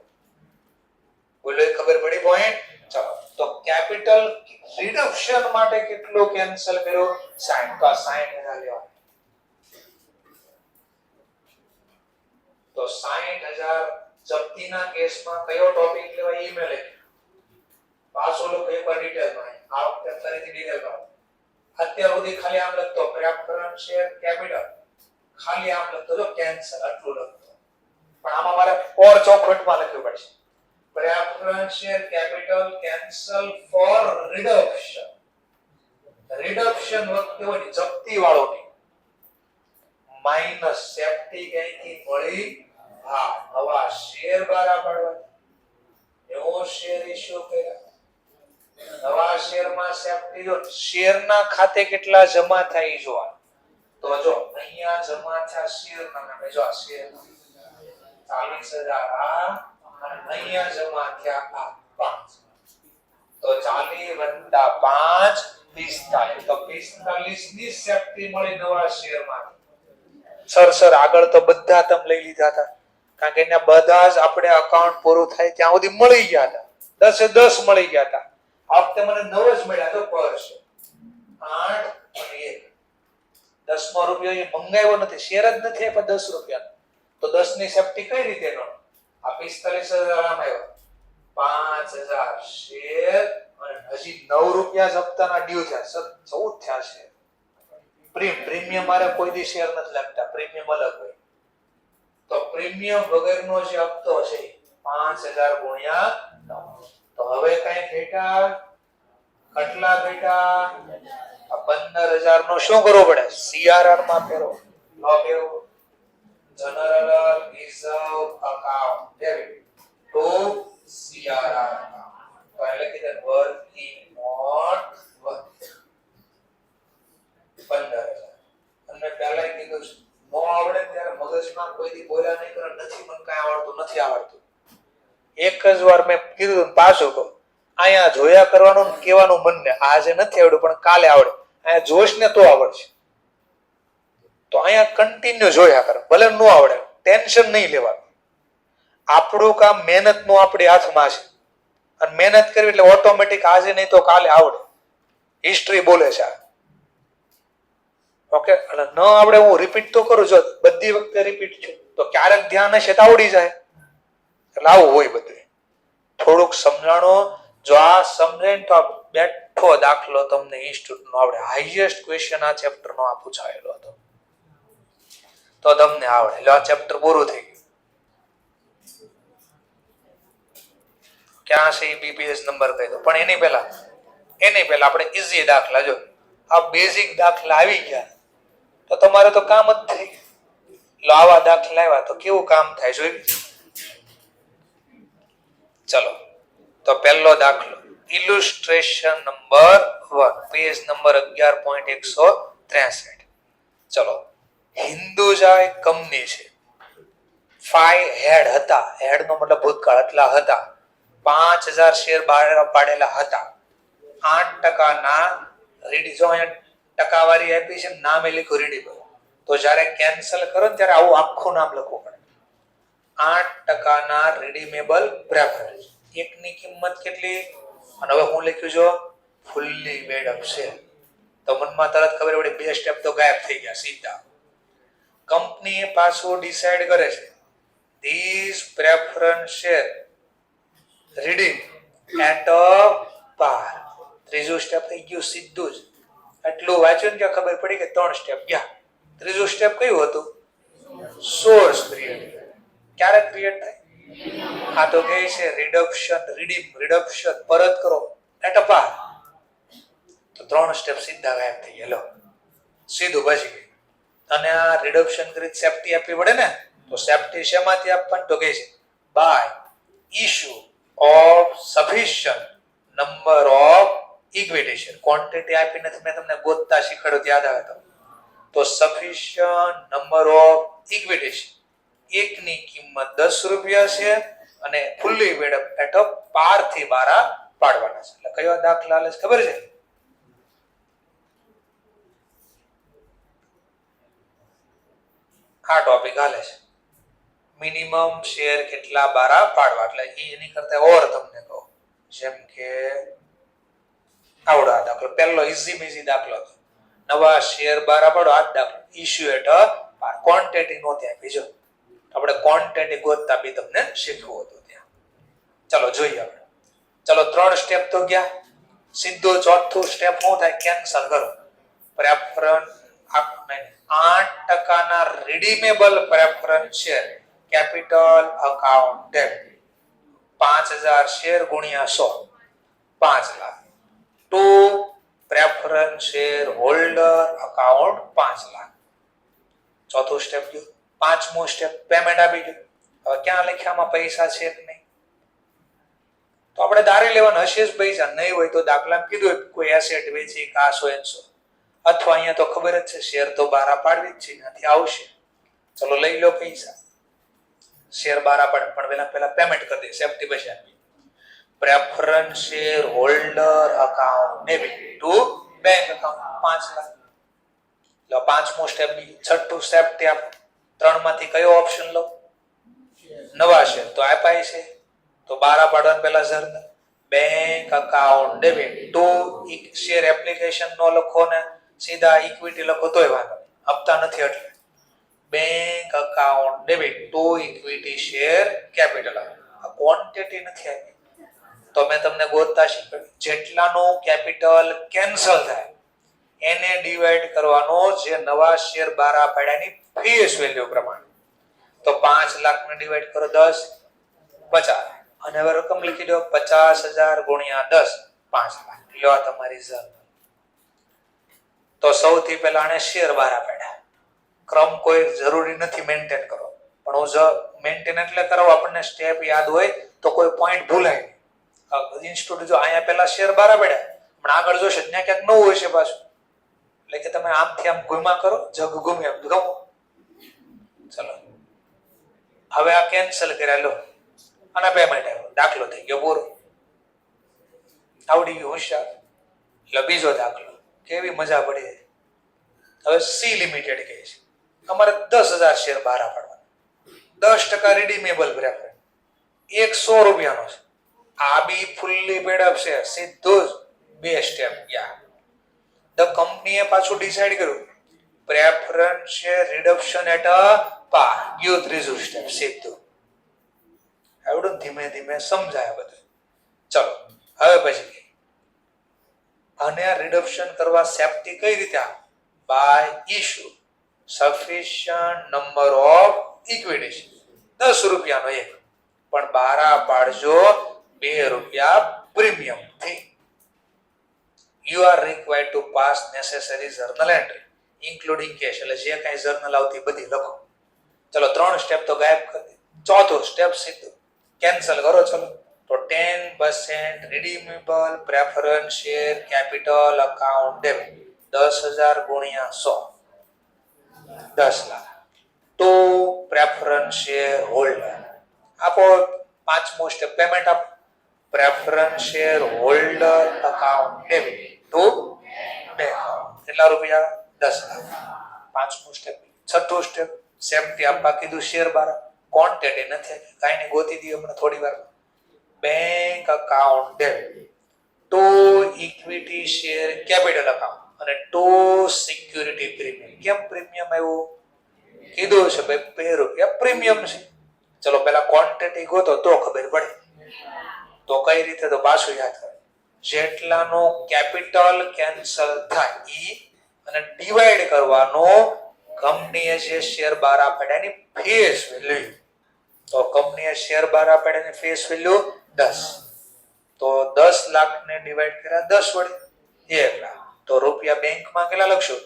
બોલો ખબર પડી પોઈન્ટ. ચલો તો કેપિટલ રિડક્શન માટે કેટલું કેન્સલ કર્યો 60, તો 60,000 લેવા. તો 60,000 જપ્તીના કેસમાં કયો ટોપિક લેવાય ઈમેલ પાછો લોકો એકવાર ડિટેલમાં આ વખતે ફરીથી ડિટેલમાં. અત્યાર સુધી ખાલી આમ લખતો પ્રેફરન્સ શેર કેપિટલ, ખાલી આમ લખતો જો કેન્સલ આટલું લખતો, પણ આમાં મારે ફોર ચોખવટમાં લખવું પડશે. Preference share capital cancel for reduction. Reduction વખતે હોય જપ્તી વાળો ની માઈનસ સેફટી ક્યાંથી મળી, હા નવા શેર બારા પાડવા, એવો શેર ઇશ્યુ કર્યા. નવા શેરમાં સેફટી જો શેરના ખાતે કેટલા જમા થાય ઈ જોવા. તો જો અહીંયા જમા થયા શેરના નામે, જો આ શેર 40,000 આ અને અહીંયા જમા થયા આ 5, તો 40 + 5 45, તો 45 ની સેફટી મળી નવા શેરમાં. સર આગળ તો બધા તમે લઈ લીધા હતા, કારણ કે એના બધા જ આપણે અકાઉન્ટ પૂરું થાય ત્યાં સુધી મળી ગયા હતા, 10 એ 10 મળી ગયા હતા. આ વખતે મને 9 જ મળ્યા તો પર છે 8 અને 1. 10 રૂપિયા એ મંગાવ્યો નથી, શેર જ નથી આપ્યા 10 રૂપિયા, તો 10 ની સેફટી કઈ રીતે નો? આ 45,000 આમ આવ્યો, 5,000 શેર અને હજી 9 રૂપિયા જપ્તાના ડ્યુ થયા, 14 થયા છે. પ્રીમિયમ મારે કોઈ દી શેર નથી લાગતા, પ્રીમિયમ અલગ હોય. તો પ્રીમિયમ વગરનો જે હપ્તો છે 5000 ગુણ્યા 9. તો હવે કઈ બેટા કેટલા બેટા 15000 નો શું કરવો પડે CRR માં ફેરવો ફેરવો general reserve account debit two CRR તો એટલે કે વર્કિંગ નોટ 15000 અને પહેલા કીધું નો આવડે ત્યારે મગજમાં કોઈ દી બોલ્યા નહીં કરે નથી મને કાઈ આવડતું નથી આવડતું એક જ વાર મેં કીધું પાછું કહું અહીંયા જોયા કરવાનું કહેવાનું મનને આજે નથી આવડ્યું પણ કાલે આવડે અહીંયા જોશ ને તો આવડશે તો અહીંયા કન્ટિન્યુ જોયા કરો ભલે ન આવડે ટેન્શન નહીં લેવાનું આપણું કામ મહેનત નું આપણી હાથમાં છે અને મહેનત કરવી એટલે ઓટોમેટિક આજે નહીં તો કાલે આવડે હિસ્ટ્રી બોલે છે ઓકે એટલે ન આવડે હું રિપીટ તો કરું જો બધી વખતે રિપીટ છું તો ક્યારેક ધ્યાન હશે તો આવડી જાય એટલે આવું હોય બધું થોડુંક સમજાણો જો આ સમજે તો આ બેઠો દાખલો તમને ઇન્સ્ટિટ્યૂટ નો આવડે હાઈએસ્ટ ક્વેશ્ચન આ ચેપ્ટર નો આ પૂછાયેલો હતો તો તમને આવડે એટલે આ ચેપ્ટર પૂરું થઈ ગયું ક્યાં છે BPS નંબર કહી દો પણ એની પહેલા આપણે ઈઝી દાખલા જો આ બેઝિક દાખલા આવી ગયા તો તમારે તો કામ જ થઈ ગયું આવા દાખલા આવ્યા તો કેવું કામ થાય જોઈ ચલો તો પહેલો દાખલો ઇલુસ્ટ્રેશન નંબર 1 પેજ નંબર 11.163 ચલો હિન્દુજા એક કંપની છે 5 હેડ હતા હેડ નો મતલબ ભૂતકાળ એટલા હતા 5000 શેર બહાર પાડેલા હતા 8% ના રીડી જો અહીંયા ટકાવારી આપી છે નામે લખ્યું રીડીબલ તો જ્યારે કેન્સલ કરો ને ત્યારે આવું આખું નામ લખવું પડે 8% ના રીડીમેબલ પ્રેફરન્સ એકની કિંમત કેટલી અને હવે હું લખ્યું જો ફુલ્લી મેડ અપ છે તો મનમાં તરત ખબર પડી બે સ્ટેપ તો ગાયબ થઈ ગયા સીધા કંપની પાછું ડિસાઈડ કરે છે this preference share redeem at a par ત્રીજું સ્ટેપ થઈ ગયું સીધું જ એટલું વાંચ્યું ને કે ખબર પડી કે 3 સ્ટેપ ગયા ત્રીજું સ્ટેપ કયું હતું સોર્સ ક્રિએટ ક્યારે ક્રિએટ થાય આ તો કહે છે રિડક્શન રીડીમ રિડક્શન પરત કરો એટ અ પાર તો 3 સ્ટેપ સીધા ગાયબ થઈ ગયા લો સીધું બચી ગયું અને આ રિડક્શન કરી સેફટી આપવી પડે ને તો સેફટી શેમાંથી આપવાની તો કહે છે by issue of sufficient number of equity share quantity આપી નથી મેં તમને ગોતતા શીખવાડ્યું યાદ આવે તો sufficient number of equity share એકની કિંમત 10 રૂપિયા છે અને ફુલ્લી મેડમ એટ પાર થી બારા પાડવાના છે એટલે કયો દાખલા લે ખબર છે આ ટોપિક હાલે છે મિનિમમ શેર કેટલા બારા પાડવા એટલે એની કરતા ઓર તમને કહો જેમ કે આવડો આ દાખલો પહેલો ઈઝી દાખલો હતો નવા શેર બારા પાડો આ દાખલો ઇશ્યુ એટ ક્વોન્ટિટી નો ત્યાં બીજો આપણે ક્વોન્ટિટી ગોતતા બી તમને શીખવું હતું ત્યાં ચલો જોઈએ આપણે ચલો 3 સ્ટેપ તો ગયા સીધો ચોથું સ્ટેપ શું થાય કેન્સલ કરો પ્રેફરન્સ 8% ના redeemable preference share capital account debit 5000 share ગુણ્યા 100 5 lakh to preference share holder account 5 lakh ચોથું સ્ટેપ ગયું પાંચમું સ્ટેપ પેમેન્ટ આપી ગયું હવે ક્યાં લખ્યામાં પૈસા છે કે નહીં તો આપણે ધારી લેવાનું હશે જ પૈસા નહીં હોય તો દાખલામાં કીધું કોઈ એસેટ વેચી કાસો એનસો અથવા અહીંયા તો ખબર જ છે શેર તો બારા પાડવી જ છે નથી આવશે ચલો લઈ લો પૈસા શેર બારા પાડ પણ પહેલા પેમેન્ટ કરી દે સેફટી બચી આપી preference share holder account debit to bank account 5 lakh લો પાંચમો સ્ટેપ બી છઠ્ઠું સ્ટેપ ત્યાં 3 માંથી કયો ઓપ્શન લો નવા શેર તો આપાય છે તો બારા પાડવાનું પહેલા sir bank account debit to share application નો લખો ને સીધા ઇક્વિટી લખો તોય વાંધો હપ્તા નથી એટલે bank account debit to equity share capital આ ક્વોન્ટિટી નથી આવી તો મેં તમને ગોતતા શીખવ્યું જેટલાનું કેપિટલ કેન્સલ થાય એને ડિવાઈડ કરવાનો જે નવા શેર બારા પાડ્યાની ફેસ વેલ્યુ પ્રમાણે તો 5 લાખ ને ડિવાઈડ કરો 10, 50. અને હવે રકમ લખી દો 50,000 ગુણ્યા 10, 5 લાખ. લો આ તમારી જર્નલ. તો સૌથી પહેલા આને શેર બારા પાડ્યા. ક્રમ કોઈ જરૂરી નથી મેન્ટેન કરો, પણ હું મેન્ટેન એટલે કરાવું આપણને સ્ટેપ યાદ હોય તો કોઈ પોઈન્ટ ભૂલાય નહીં. ઇન્સ્ટિટ્યૂટ જો અહીંયા પહેલા શેર બારા પાડ્યા, પણ આગળ જોશે ત્યાં ક્યાંક નવું હોય છે પાછું. એટલે કે તમે આમથી આમ ઘુમા કરો, જગ ઘૂમે એમ ગમો. ચલો હવે આ કેન્સલ કર્યા. લો અને પેમેન્ટ આવ્યો, દાખલો થઈ ગયો પૂરો. આવડી ગયું હોશિયાર. એટલે બીજો દાખલો, કેવી મજા પડી. હવે સી લિમિટેડ કહે છે અમારે 10,000 શેર બહાર પાડવાના, 10% રિડીમેબલ પ્રેફરન્સ, 100 રૂપિયાનો છે. આ બી ફૂલ્લી પેડ અપ છે. સીધું જ 2 સ્ટેપ ગયા. ધ કંપનીએ પાછું ડિસાઈડ કર્યું preference share reduction at a par. ગયું ત્રીજું સ્ટેપ સીધું. આવડું ધીમે ધીમે સમજાય બધું. ચલો હવે પછી અને આ રિડક્શન કરવા સેફટી કઈ રીતે આવે? By issue sufficient number of equity. 10 રૂપિયાનો એક, પણ બારા પાડજો 2 રૂપિયા પ્રીમિયમ થી. You are required to pass necessary journal entry including cash. એટલે જે કઈ જર્નલ આવતી બધી લખો. ચલો 3 સ્ટેપ તો ગાયબ કરી દે. ચોથો સ્ટેપ સીધો કેન્સલ કરો. ચલો તો 10% redeemable preference share capital account debit 10,000 ગુણ્યા 100, 10 લાખ. તો પ્રેફરન્સ શેર હોલ્ડર આપો. 5મો સ્ટેપ પેમેન્ટ આપો. Preference share holder account debit to bank account. કેટલા રૂપિયા? 10 લાખ. 5મું સ્ટેપ. 6થું સ્ટેપ સેફટી આપવા કીધું શેર બારા. ક્વોન્ટિટી નથી, કાંઈ નહીં, ગોતી દઈએ હમણાં થોડી વાર. Bank account debit to equity share capital account અને ટુ સિક્યુરિટી પ્રીમિયમ. કેમ પ્રીમિયમ આવ્યું? કીધું છે ભાઈ 2 રૂપિયા પ્રીમિયમ છે. ચલો પહેલા ક્વોન્ટિટી ગોતો તો ખબર પડે. તો કઈ રીતે? તો પાછું યાદ કરો. જેટલાનો કેપિટલ કેન્સલ થાય ઈ અને ડિવાઈડ કરવાનો કંપનીએ જે શેર બારા પાડ્યાની ફેસ વેલ્યુ. તો કંપનીએ શેર બારા પાડ્યાની ફેસ વેલ્યુ 10. તો 10 લાખ ને ડિવાઈડ કર્યા 10 વડે 1 લાખ. તો રૂપિયા બેંકમાં કેટલા લખશું?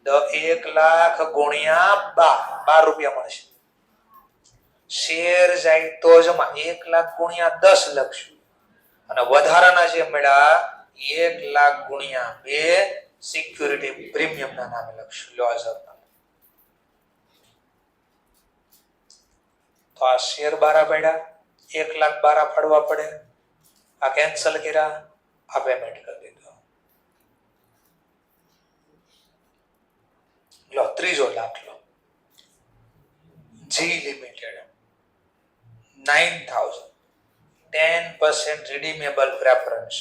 1 લાખ ગુણ્યા 12 રૂપિયા મળશે. શેર જાય તો જમા 1 લાખ ગુણ્યા 10 લખશું. અને વધારાના જે મળ્યા 1 લાખ ગુણ્યા 2 સિક્યુરિટી પ્રીમિયમ ના નામે લખશું. લો આ તો આ શેર બારા પડ્યા, 1 લાખ બારા પાડવા પડે. આ કેન્સલ કર્યા, આ પેમેન્ટ કરી દીધું. લો ત્રીજો દાખલો. જી લિમિટેડ 9,000 10% redeemable preference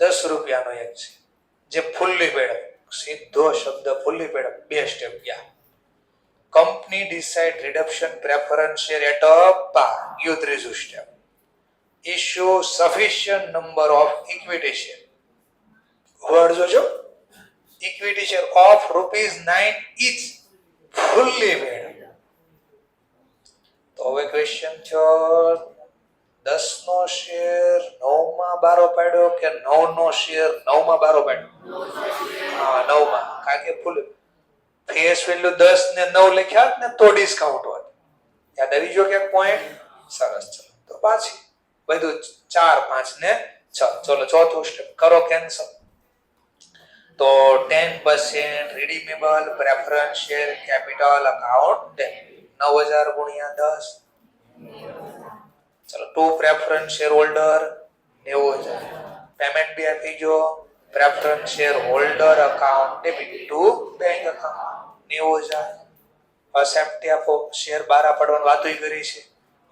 10 રૂપિયાનો એક છે, જે ફૂલ્લી પેડ. સીધો શબ્દ ફૂલ્લી પેડ. 2 સ્ટેપ ગયા. Company decide reduction preference share at a par. ગયું ત્રીજું step. Issue sufficient number of equity share. Word જોજો. Equity share of ₹9 each fully paid. તો હવે ક્વેશ્ચન છે 10 નો શેર 9 માં બારો પાડ્યો કે 9 નો શેર 9 માં બારો પાડ્યો? હા 9 માં. કારણ કે ફૂલ ફેસ વેલ્યુ 10 ને 9 લખ્યા ને તો ડિસ્કાઉન્ટ હોત. યાદ આવી ગયો કે પોઈન્ટ? સરસ. ચલો તો પાછી બધું 4 5 ને 6. ચલો ચોથું સ્ટેપ કરો કેન્સલ. તો 10% redeemable preference share capital account 9,000 ગુણ્યા 10. ચલો to preference share holder 90,000. Payment બી આપી ગયો. Preference share holder account debit to bank account 90,000. Safety આપો. શેર બારા પડવાની વાતોય કરી છે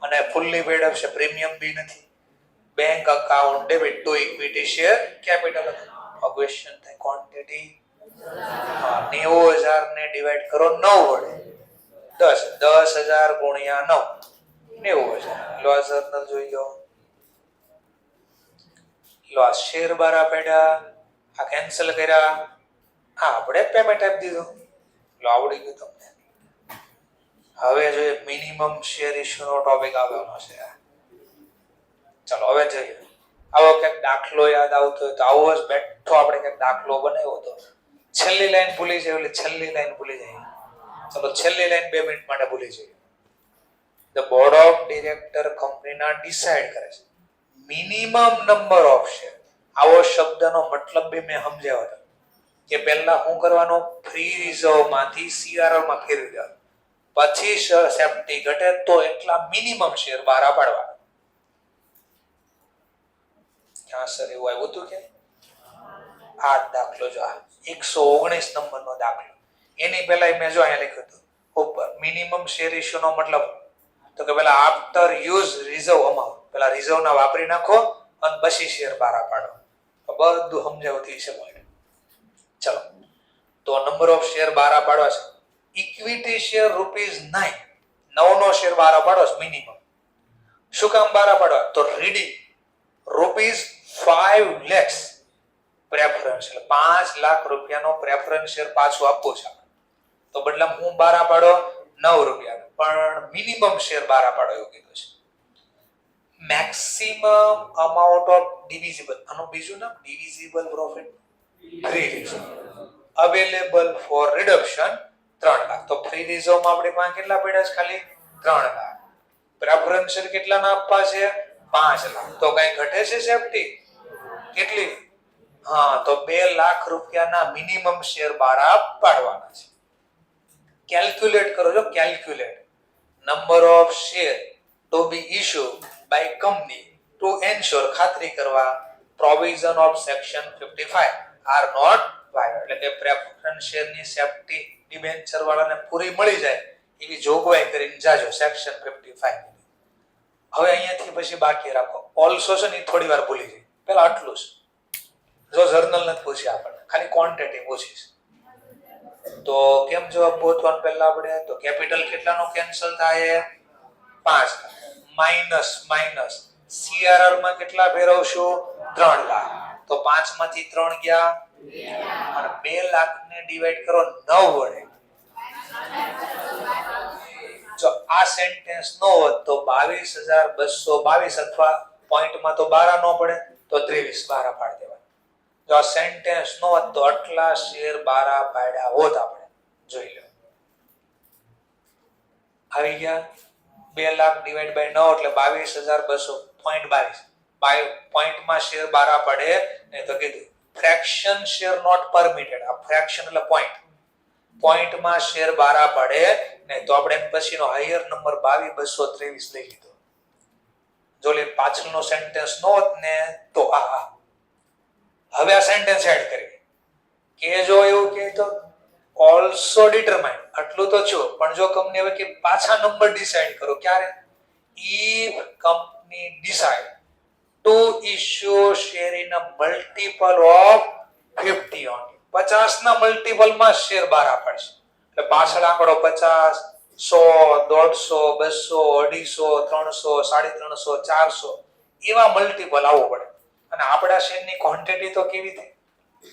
અને ફૂલ્લી પેડ અપ છે, પ્રીમિયમ બી નથી. Bank account debit to equity share capital account. Question થાય ક્વોન્ટિટી. 90,000 ને ડિવાઈડ કરો 9 વડે 10,000 ગુણ્યા 9 90,000. લો જર્નલ જોઈ લો. લો આ શેર બારા પડ્યા, આ કેન્સલ કર્યા, આ આપણે પેમેન્ટ આપી દીધું. લો આવડી ગયું તમને. હવે જોઈએ મિનિમમ શેર ઇશ્યુ નો ટોપિક આવવાનો છે. ચલો હવે જોઈએ. આવો કંઈક દાખલો યાદ આવતો હોય તો આવો જ બેઠો આપણે કંઈક દાખલો બનાવ્યો હતો. છેલ્લી લાઈન ભૂલી જાય એટલે છેલ્લી લાઈન ભૂલી જાય. ચલો છેલ્લી લાઈન 2 મિનિટ માટે ભૂલી જઈએ. The board of director કંપનીના ડિસાઈડ કરે છે મિનિમમ નંબર ઓફ શેર. આવો શબ્દનો મતલબ બી મેં સમજાવ્યો હતો કે પહેલા શું કરવાનું, ફ્રી રિઝર્વ માંથી સીઆરઆર માં ફેરવી દેવાનું, પછી સેફ્ટી ઘટે તો એટલા મિનિમમ શેર બહાર પાડવાના. ક્યાં સર એવું આવ્યું હતું કે આ દાખલો જો 119 નંબરનો દાખલો, એની પહેલા મેં જો અહીંયા લખ્યું હતું ઉપર મિનિમમ શેર ઇશ્યુ નો મતલબ તો કે પેલા આફ્ટર યુઝ રિઝર્વ અમાઉન્ટ, પેલા રિઝર્વ ના વાપરી નાખો અને પછી શેર બહાર પાડો. બધું સમજાવતી છે પોઈન્ટ. ચલો તો નંબર ઓફ શેર બહાર પાડવા છે. ઇક્વિટી શેર ₹9, 9 નો શેર બહાર પાડો છે મિનિમમ. શું કામ બહાર પાડવા, તો રીડિંગ ₹5 lakhs પ્રેફરન્સ, એટલે 5 લાખ રૂપિયાનો પ્રેફરન્સ શેર પાછું આપવું છે. તો બદલામાં હું બહાર પાડો 9 રૂપિયા, પણ મિનિમમ શેર બહાર પાડો એવું કીધું છે. મેક્સિમમ અમાઉન્ટ ઓફ ડિવિઝિબલ, આનું બીજું નામ divisible profit, free reserve available four reduction 3 lakh. તો ફ્રી રિઝર્વમાં આપણી પાસે કેટલા પડ્યા છે, ખાલી 3 લાખ. પ્રેફરન્સ શેર કેટલા ના આપવા છે, 5 લાખ. તો કઈ ઘટે છે સેફટી કેટલી, હા તો 2 લાખ રૂપિયાના મિનિમમ શેર બહાર પાડવાના છે. કેલ્ક્યુલેટ કરો છો, calculate number of share to be issue by company to ensure, ખાતરી કરવા provision of section 55 are not violated, એટલે કે પ્રેફરન્સ શેરની સેફટી ડિબેન્ચર વાળાને પૂરી મળી જાય એવી જોગવાઈ કરીને જાજો સેક્શન 55. હવે અહીંયાથી પછી બાકી રાખો ઓલસો છે ને થોડી વાર ભૂલી જાય. પેલા આટલું છે, જો જર્નલ નથી પૂછ્યા આપણને, ખાલી ક્વોન્ટિટી પૂછીશ તો કેમ જવાબ ગોતવાનું પહેલા આપણે, તો કેપિટલ કેટલાનો કેન્સલ થાય 5 માઈનસ માઈનસ સીઆરઆર માં કેટલા ફેરવશું 3 લાખ, તો 5 માંથી 3 ગયા અને 2 લાખ ને ડિવાઈડ કરો 9 વડે. જો આ સેન્ટેન્સ નો હોત તો 22,222 અથવા પોઈન્ટમાં તો 12 નો પડે તો 23 12 પાડી દેવાય. જો આ સેન્ટેન્સ નો હોત તો આટલા શેર 12 પાડ્યા હોત. આપણે જોઈ લો આવી ગયા 2 લાખ ડિવાઈડ બાય 9 એટલે 22,200.22 પોઈન્ટમાં શેર 12 પડે ને તો કીધું ફ્રેક્શન શેર નોટ પરમિટેડ. આ ફ્રેક્શન એટલે પોઈન્ટમાં શેર 12 પડે ને તો આપણે પછીનો હાયર નંબર 22,223 લઈ લીધો. જો લે પાછળનો સેન્ટેન્સ નો હોત ને તો આ હવે આ સેન્ટેન્સ એડ કરી કે જો એવું કે તો ઓલસો ડિટરમાઇન, આટલું તો છો પણ જો કંપની હવે કે પાછા નંબર ડિસાઈડ કરો ક્યારે, if company decide to issue share in a multiple of 50 only, 50 ના મલ્ટીપલ માં શેર બહાર પડશે. એટલે પાછળ આંકડો 50, 100, 150, 200, 250, 300, 350, 400 એવા મલ્ટીપલ આવવું પડે. અને આપણા શેરની ક્વોન્ટિટી તો કેવી થઈ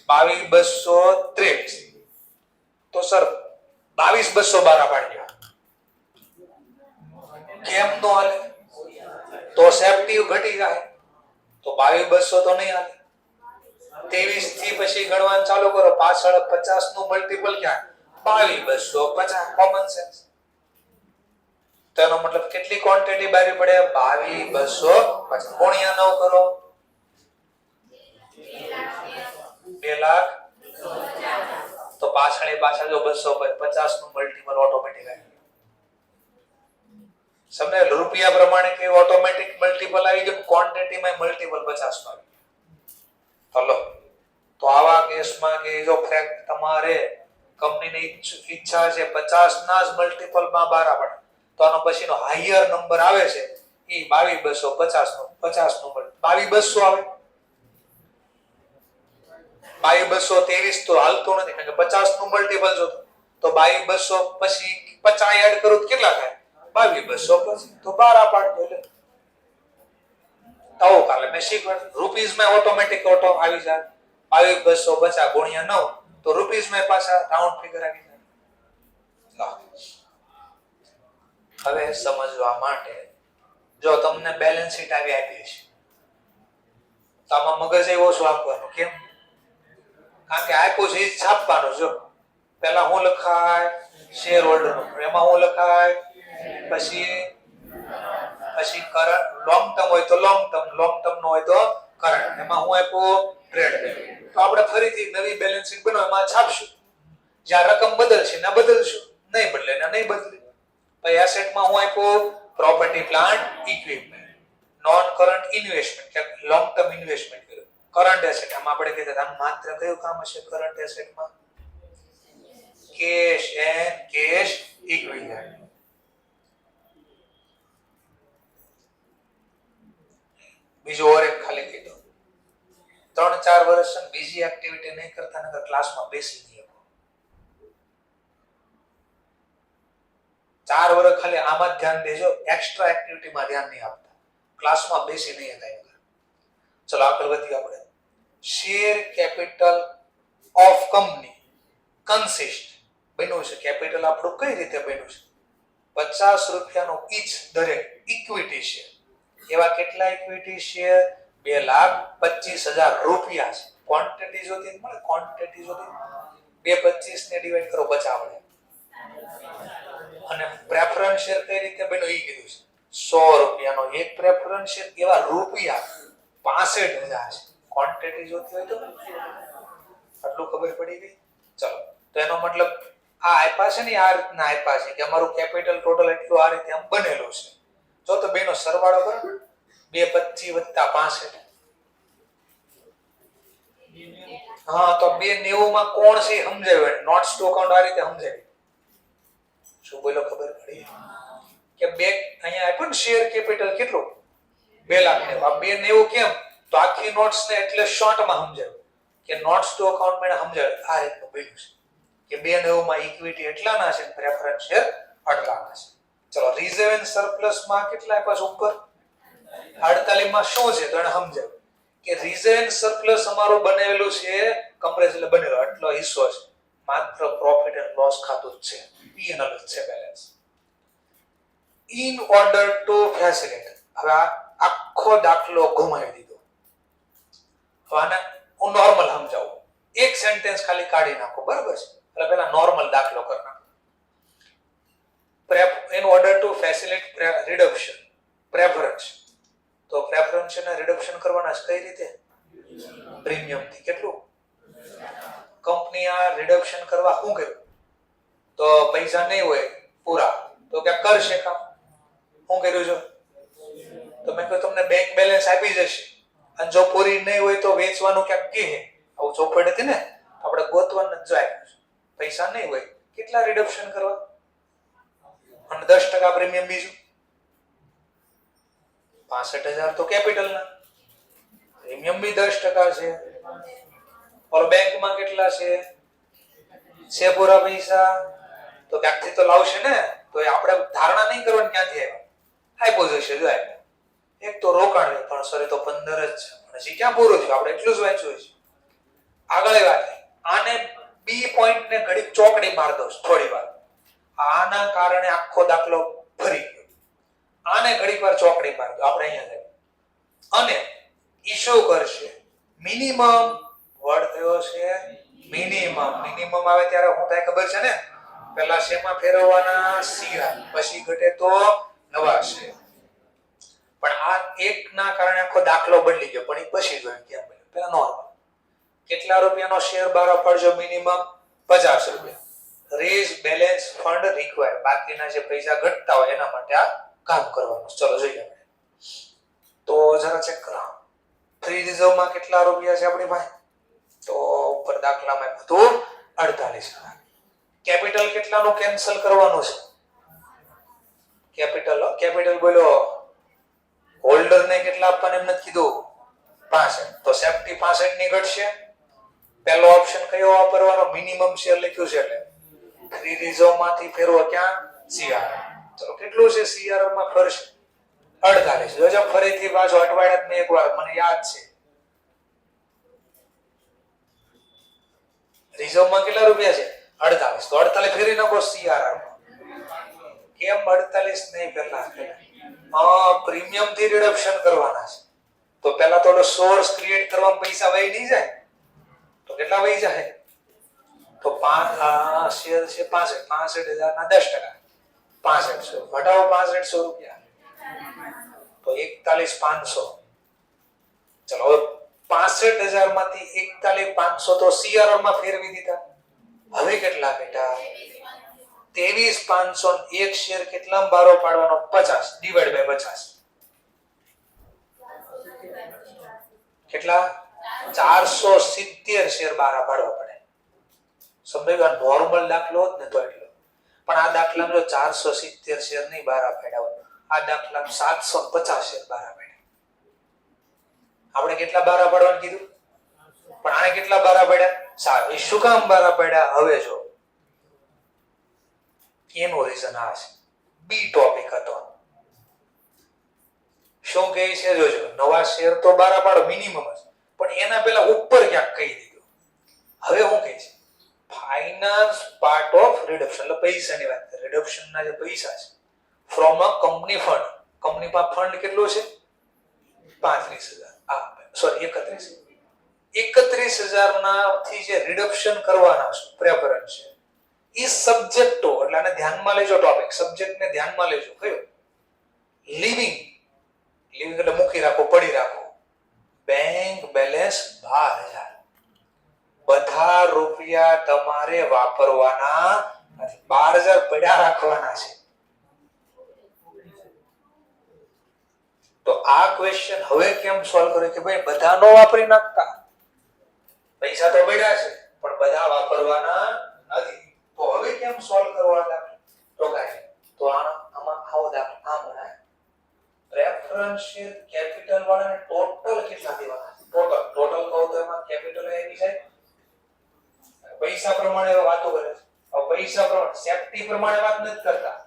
22,223, તો સર 22,200 12 પાડી કેમ નો હાલે, તો સેફટી ઘટી જાય તો 22,200 તો નહીં હાલે. 23 થી પછી ગણવાનું ચાલુ કરો, પાછળ 50 નું મલ્ટીપલ ક્યાં 22,250, કોમન સેન્સ. તેનો મતલબ કેટલી ક્વોન્ટિટી બારી પડે 22,250 ગુણ્યા 9 કરો 2 લાખ, તો પાછળ જો 250 નું મલ્ટીપલ ઓટોમેટિક આવી ગયું. સમજે રૂપિયા પ્રમાણે કે ઓટોમેટિક મલ્ટીપલ આવી ગયું, ક્વોન્ટિટીમાં મલ્ટીપલ 50 નો આવી ગયું. હલો તો આવા કેસમાં કે જો ફેક્ટ તમારે કંપનીની ઈચ્છા છે 50 ના જ મલ્ટીપલમાં 12 પડે તો આનો પછીનો હાયર નંબર આવે છે એ 22,250 નો 50 નો 22,200 આવે. 22,223 તો હાલતું નથી કારણ કે 50 નું મલ્ટીપલ જો તો 22,200 પછી 50 એડ કરું તો કેટલા થાય 22,250, તો 12 પાડજો. એટલે તો કાલે મેં શીખવાડ રૂપીસ માં ઓટોમેટિક ઓટો આવી જાય 22,250 ગુણ્યા 9 તો રૂપીસ માં પાછા રાઉન્ડ ફિગર આવી જાય. હવે સમજવા માટે જો તમને બેલેન્સ શીટ આવી આપી છે તો આમાં મગજ એવો શું આપવાનું? કેમ? કારણ કે આપ્યું છે એ છાપવાનું. જો પહેલા હું લખાય શેર હોલ્ડર, એમાં હું લખાય, પછી કરંટ, લોંગ ટર્મ હોય તો લોંગ ટર્મ નો હોય તો કરંટ, એમાં હું આપ્યું ટ્રેડ વેલ્યુ. તો આપણે ફરીથી નવી બેલેન્સ શીટ બનાવવા એમાં છાપશું. જ્યાં રકમ બદલશે ને બદલશું, નહીં બદલે ને નહીં બદલે. પછી એસેટમાં હું આપ્યું property plant equipment, non current investment કે લોંગ ટર્મ ઇન્વેસ્ટમેન્ટ કર્યું. કરંટ એસેટ આમાં આપણે કીધું આમ માત્ર કયું કામ હશે કરંટ એસેટમાં? Cash and cash equivalent. બીજું ઓર એક ખાલી કીધું 3-4 વર્ષ બીજી એક્ટિવિટી નહીં કરતા નકર ક્લાસમાં બેસી નહીં શકો. 4 વર્ષ ખાલી આમાં જ ધ્યાન દેજો, એક્સ્ટ્રા એક્ટિવિટીમાં ધ્યાન નહીં આપતા, ક્લાસમાં બેસી નહીં હતા. ચલો આગળ વધીએ આપણે. Share capital of company consist બન્યું છે. કેપિટલ આપણું કઈ રીતે બન્યું છે? 50 રૂપિયાનો ઈચ દરેક ઇક્વિટી શેર. એવા કેટલા ઇક્વિટી શેર? 2,25,000 રૂપિયા છે. ક્વોન્ટિટી જોતી મળે, ક્વોન્ટિટી જોતી 225 ને ડિવાઈડ કરો બચા આવડે. અને પ્રેફરન્સ શેર કઈ રીતે બન્યો એ કીધું છે. 100 રૂપિયાનો એક પ્રેફરન્સ શેર, એવા રૂપિયા 65,000 છે. ક્વોન્ટિટી જોતી હોય તો આટલું ખબર પડી ગઈ. ચલો તો એનો મતલબ આ આપ્યા છે ને આ રીતના આપ્યા છે કે અમારું કેપિટલ ટોટલ એટલું આ રીતે આમ બનેલું છે. જો તો બેનો સરવાળો કરો 225 + 65. હા તો 290 માં કોણ છે સમજાવ્યું. નોટ્સ ટુ અકાઉન્ટ આ રીતે સમજાવ્યું. શું બોલો ખબર પડી કે બે અહીંયા આપ્યું ને શેર કેપિટલ કેટલું 2 લાખ ને 290 કેમ? તો આખી નોટ્સ ને એટલે શોર્ટમાં સમજાવ્યું કે નોટ્સ ટુ અકાઉન્ટ મેં સમજાવ્યું આ રીતનું બન્યું છે કે 290 માં ઇક્વિટી એટલાના છે, પ્રેફરન્સ શેર આટલાના છે. ચલો રિઝર્વ એન્ડ સરપ્લસ માં કેટલા આપ્યા છે ઉપર? 48 માં શું છે તો એને સમજાવ્યું કે રિઝર્વ એન્ડ સરપ્લસ અમારું બનેલું છે કમ્પ્રેસ એટલે બનેલો આટલો હિસ્સો છે, માત્ર પ્રોફિટ એન્ડ લોસ ખાતું જ છે, P&L જ છે balance. In order two facilitate, હવે આખો દાખલો ઘુમાવી દીધો. હવે આને હું નોર્મલ સમજાવું, એક સેન્ટેન્સ ખાલી કાઢી નાખો બરાબર છે. એટલે પહેલા નોર્મલ દાખલો કરી નાખો. in order to facilitate reduction preference, તો પ્રેફરન્સ ને રિડક્શન કરવાના છે કઈ રીતે? પ્રીમિયમ થી. કેટલું? કંપની આ રિડક્શન કરવા શું કર્યું? તો પૈસા નહીં હોય પૂરા તો કે કરશે કામ. શું કર્યું છે? તો મેં કહ્યું તમને બેંક બેલેન્સ આપી જશે અને જો પૂરી નહીં હોય તો વેચવાનું ક્યાંક કહે. આવું ચોપડ હતી ને, આપણે ગોતવાનું જ જાય. પૈસા નહીં હોય કેટલા રિડક્શન કરવા? અને 10% પ્રીમિયમ બીજું 65,000 તો કેપિટલ ના પ્રીમિયમ બી 10% છે. ઓર બેંકમાં કેટલા છે પૂરા પૈસા તો ક્યાંકથી તો લાવશે ને. તો આપણે ધારણા નહીં કરવાની ક્યાંથી આવ્યા, આપ્યો જશે. જો એક તો રોકાણ પણ સરી તો 15 જ છે, પણ હજી ક્યાં પૂરું થયું? આપણે એટલું જ વાંચ્યું છે. આગળ વાત આને બી પોઈન્ટ ને ઘડી ચોકડી માર દો થોડી વાર. આના કારણે આખો દાખલો ફરી ગયો. આને ઘડીક વાર ચોકડી માર દો આપણે અહીંયા. અને ઈ શું કરશે? મિનિમમ વર્ડ થયો છે મિનિમમ. મિનિમમ આવે ત્યારે શું થાય ખબર છે ને? પહેલા શેમાં ફેરવવાના? સીઆર, પછી ઘટે તો નવા શેર. પણ આ એક ના કારણે આખો દાખલો બદલી ગયો. પણ એ પછી જોયું કેમ બન્યું. પહેલા નોર્મલ કેટલા રૂપિયાનો શેર બહાર પડજો? મિનિમમ 50 રૂપિયા. રેઝ બેલેન્સ ફંડ રિક્વાયર, બાકીના જે પૈસા ઘટતા હોય એના માટે આ કામ કરવાનું. ચલો જોઈએ આપણે. તો જરા ચેક કરો. ફ્રી રિઝર્વ માં કેટલા રૂપિયા છે આપણી પાસે? તો ઉપર દાખલામાં બધું 48,000. કેપિટલ કેટલાનું કેન્સલ કરવાનું છે? કેપિટલ બોલો હોલ્ડર ને કેટલા આપવાના એમ નથી કીધું? 65. તો સેફટી 65 ની ઘટશે. પહેલો ઓપ્શન કયો વાપરવાનો? મિનિમમ શેર લખ્યું છે એટલે ફ્રી રિઝર્વ માંથી ફેરવો ક્યાં? સીઆર. ચલો કેટલું છે સીઆર માં ફરશે? 48. જોજો ફરીથી પાછો અટવાડ્યા ને એકવાર મને યાદ છે. રિઝર્વ માં કેટલા રૂપિયા છે? 48. તો 48 ફેરી નાખો સીઆર. કેમ 48 નહીં પેલા પ્રીમિયમ થી રિડક્શન કરવાના છે. તો પેલા તો સોર્સ ક્રિએટ કરવામાં પૈસા વહી નહીં જાય તો કેટલા વહી જાય? તો 5 શેર છે 65,000 ના 10%, 6500 ઘટાવો 6500 રૂપિયા તો 41,500. ચલો હવે 65,000 માંથી 41,500 તો CRR માં ફેરવી દીધા. હવે કેટલા બેટા? 23,500 એક શેર કેટલામાં બારો પાડવાનો? 50 ડિવાઇડ બાય 50 કેટલા? 470 શેર બારા પાડવા પડે. સમજાયું? નોર્મલ દાખલો હોત ને તો એટલો, પણ આ દાખલામાં જો 470 શેર નહીં બારા પાડ્યા હોય, આ દાખલામાં 750 શેર બારા પાડ્યા. આપણે કેટલા બારા પાડવાનું કીધું? પણ આને કેટલા બારા પાડ્યા? સારું. એ શું કામ બારા પાડ્યા? હવે જો એનું રીઝન આ છે. બી ટોપિક હતો. શું કહે છે? જોજો, નવા શેર તો બારા પાડો મિનિમમ જ, પણ એના પહેલા ઉપર ક્યાંક કહી દીધું. હવે હું કહે છે ફાઇનાન્સ પાર્ટ ઓફ રિડક્શન, એટલે પૈસાની વાત. રિડક્શન ના જે પૈસા છે from a company fund. Company પાસે ફંડ કેટલું છે? 31,000 ના થી જે રિડક્શન કરવાના છે પ્રેફરન્સ છે એ સબ્જેક્ટો, એટલે આને ધ્યાનમાં લેજો. ટોપિક સબ્જેક્ટ ને ધ્યાનમાં લેજો. કયો? લિવિંગ. લિવિંગ એટલે મૂકી રાખો, પડી રાખો. Bank balance 12,000. બધા રૂપિયા તમારે વાપરવાના નથી, 12,000 પડ્યા રાખવાના છે. તો આ ક્વેશ્ચન હવે કેમ સોલ્વ કરે કે ભાઈ બધા નો વાપરી નાખતા, પૈસા તો પડ્યા છે પણ બધા વાપરવાના નથી. તો હવે કેમ સોલ્વ કરવાના? તો કાઈ તો આમાં આવો દાખલો આમ બનાય. પ્રેફરન્શિયલ કેપિટલ વાળાને ટોટલ કેટલા દેવાના? ટોટલ કહો તો એમાં કેપિટલ આવી જાય. પૈસા પ્રમાણે વાતો કરે છે. હવે પૈસા પ્રમાણે સેફટી પ્રમાણે વાત નથી કરતા.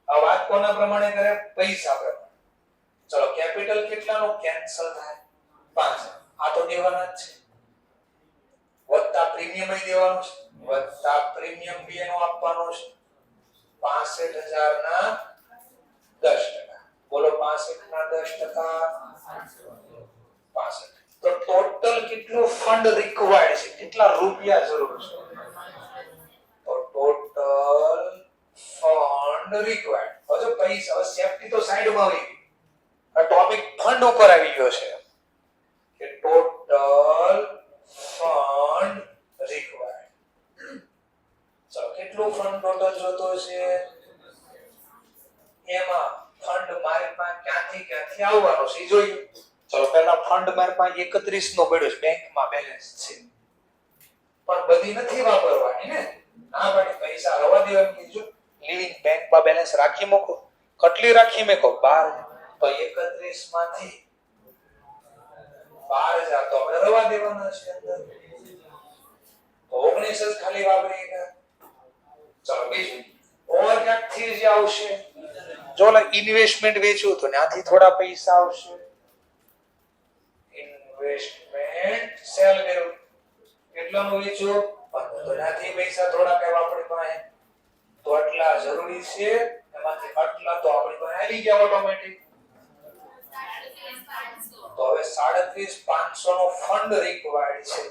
આ વાત કોના પ્રમાણે કરે? પૈસા પ્રમાણે. ચલો કેપિટલ કેટલાનો કેન્સલ થાય? 5. આ તો દેવાના જ છે. વત્તા પ્રીમિયમ ય દેવાનું છે, વત્તા પ્રીમિયમ બી એનો આપવાનો છે. 65,000 ના 10%. બોલો 65 ના 10%. 65. તો ટોટલ કેટલું ફંડ રિક્વાયર્ડ છે? કેટલા રૂપિયા જરૂર છે? તો ટોટલ ફંડ રિક્વાયર્ડ. હવે પૈસા, હવે સેફટી તો સાઈડમાં આવી ગઈ. આ ટોપિક ફંડ ઉપર આવી ગયો છે કે ટોટલ ફંડ રિક્વાયર્ડ. ચલો કેટલું ફંડ ટોટલ જોતો છે? એમાં ફંડ મારી પાસે ક્યાંથી આવવાનો છે જોઈએ. ચલો પહેલા ફંડ મારી પાસે 31 નો પડ્યો છે, બેંકમાં બેલેન્સ છે, પણ બધી નથી વાપરવાની ને. ના પાડી પૈસા રવા દેવા કીધું. લિવિંગ બેંકમાં બેલેન્સ રાખી મૂકો. કેટલી રાખી મૂકો? 12. તો 31 માંથી 12,000 તો આપણે રવા દેવાના છે અંદર. તો 19 જ ખાલી વાપરી ગયા. ચલો બીજું ઓવર ક્યાંથી જે આવશે? જો ઇન્વેસ્ટમેન્ટ વેચ્યું તો ત્યાંથી થોડા પૈસા આવશે. ઇન્વેસ્ટમેન્ટ સેલ કર્યું, કેટલાનું વેચ્યું? 15. તો ત્યાંથી પૈસા થોડા કઈ આપણી પાસે તો આટલા જરૂરી છે, એમાંથી આટલા તો આપણી પાસે આવી ગયા ઓટોમેટિક. તો હવે 37,500 નો ફંડ રિક્વાયર્ડ છે.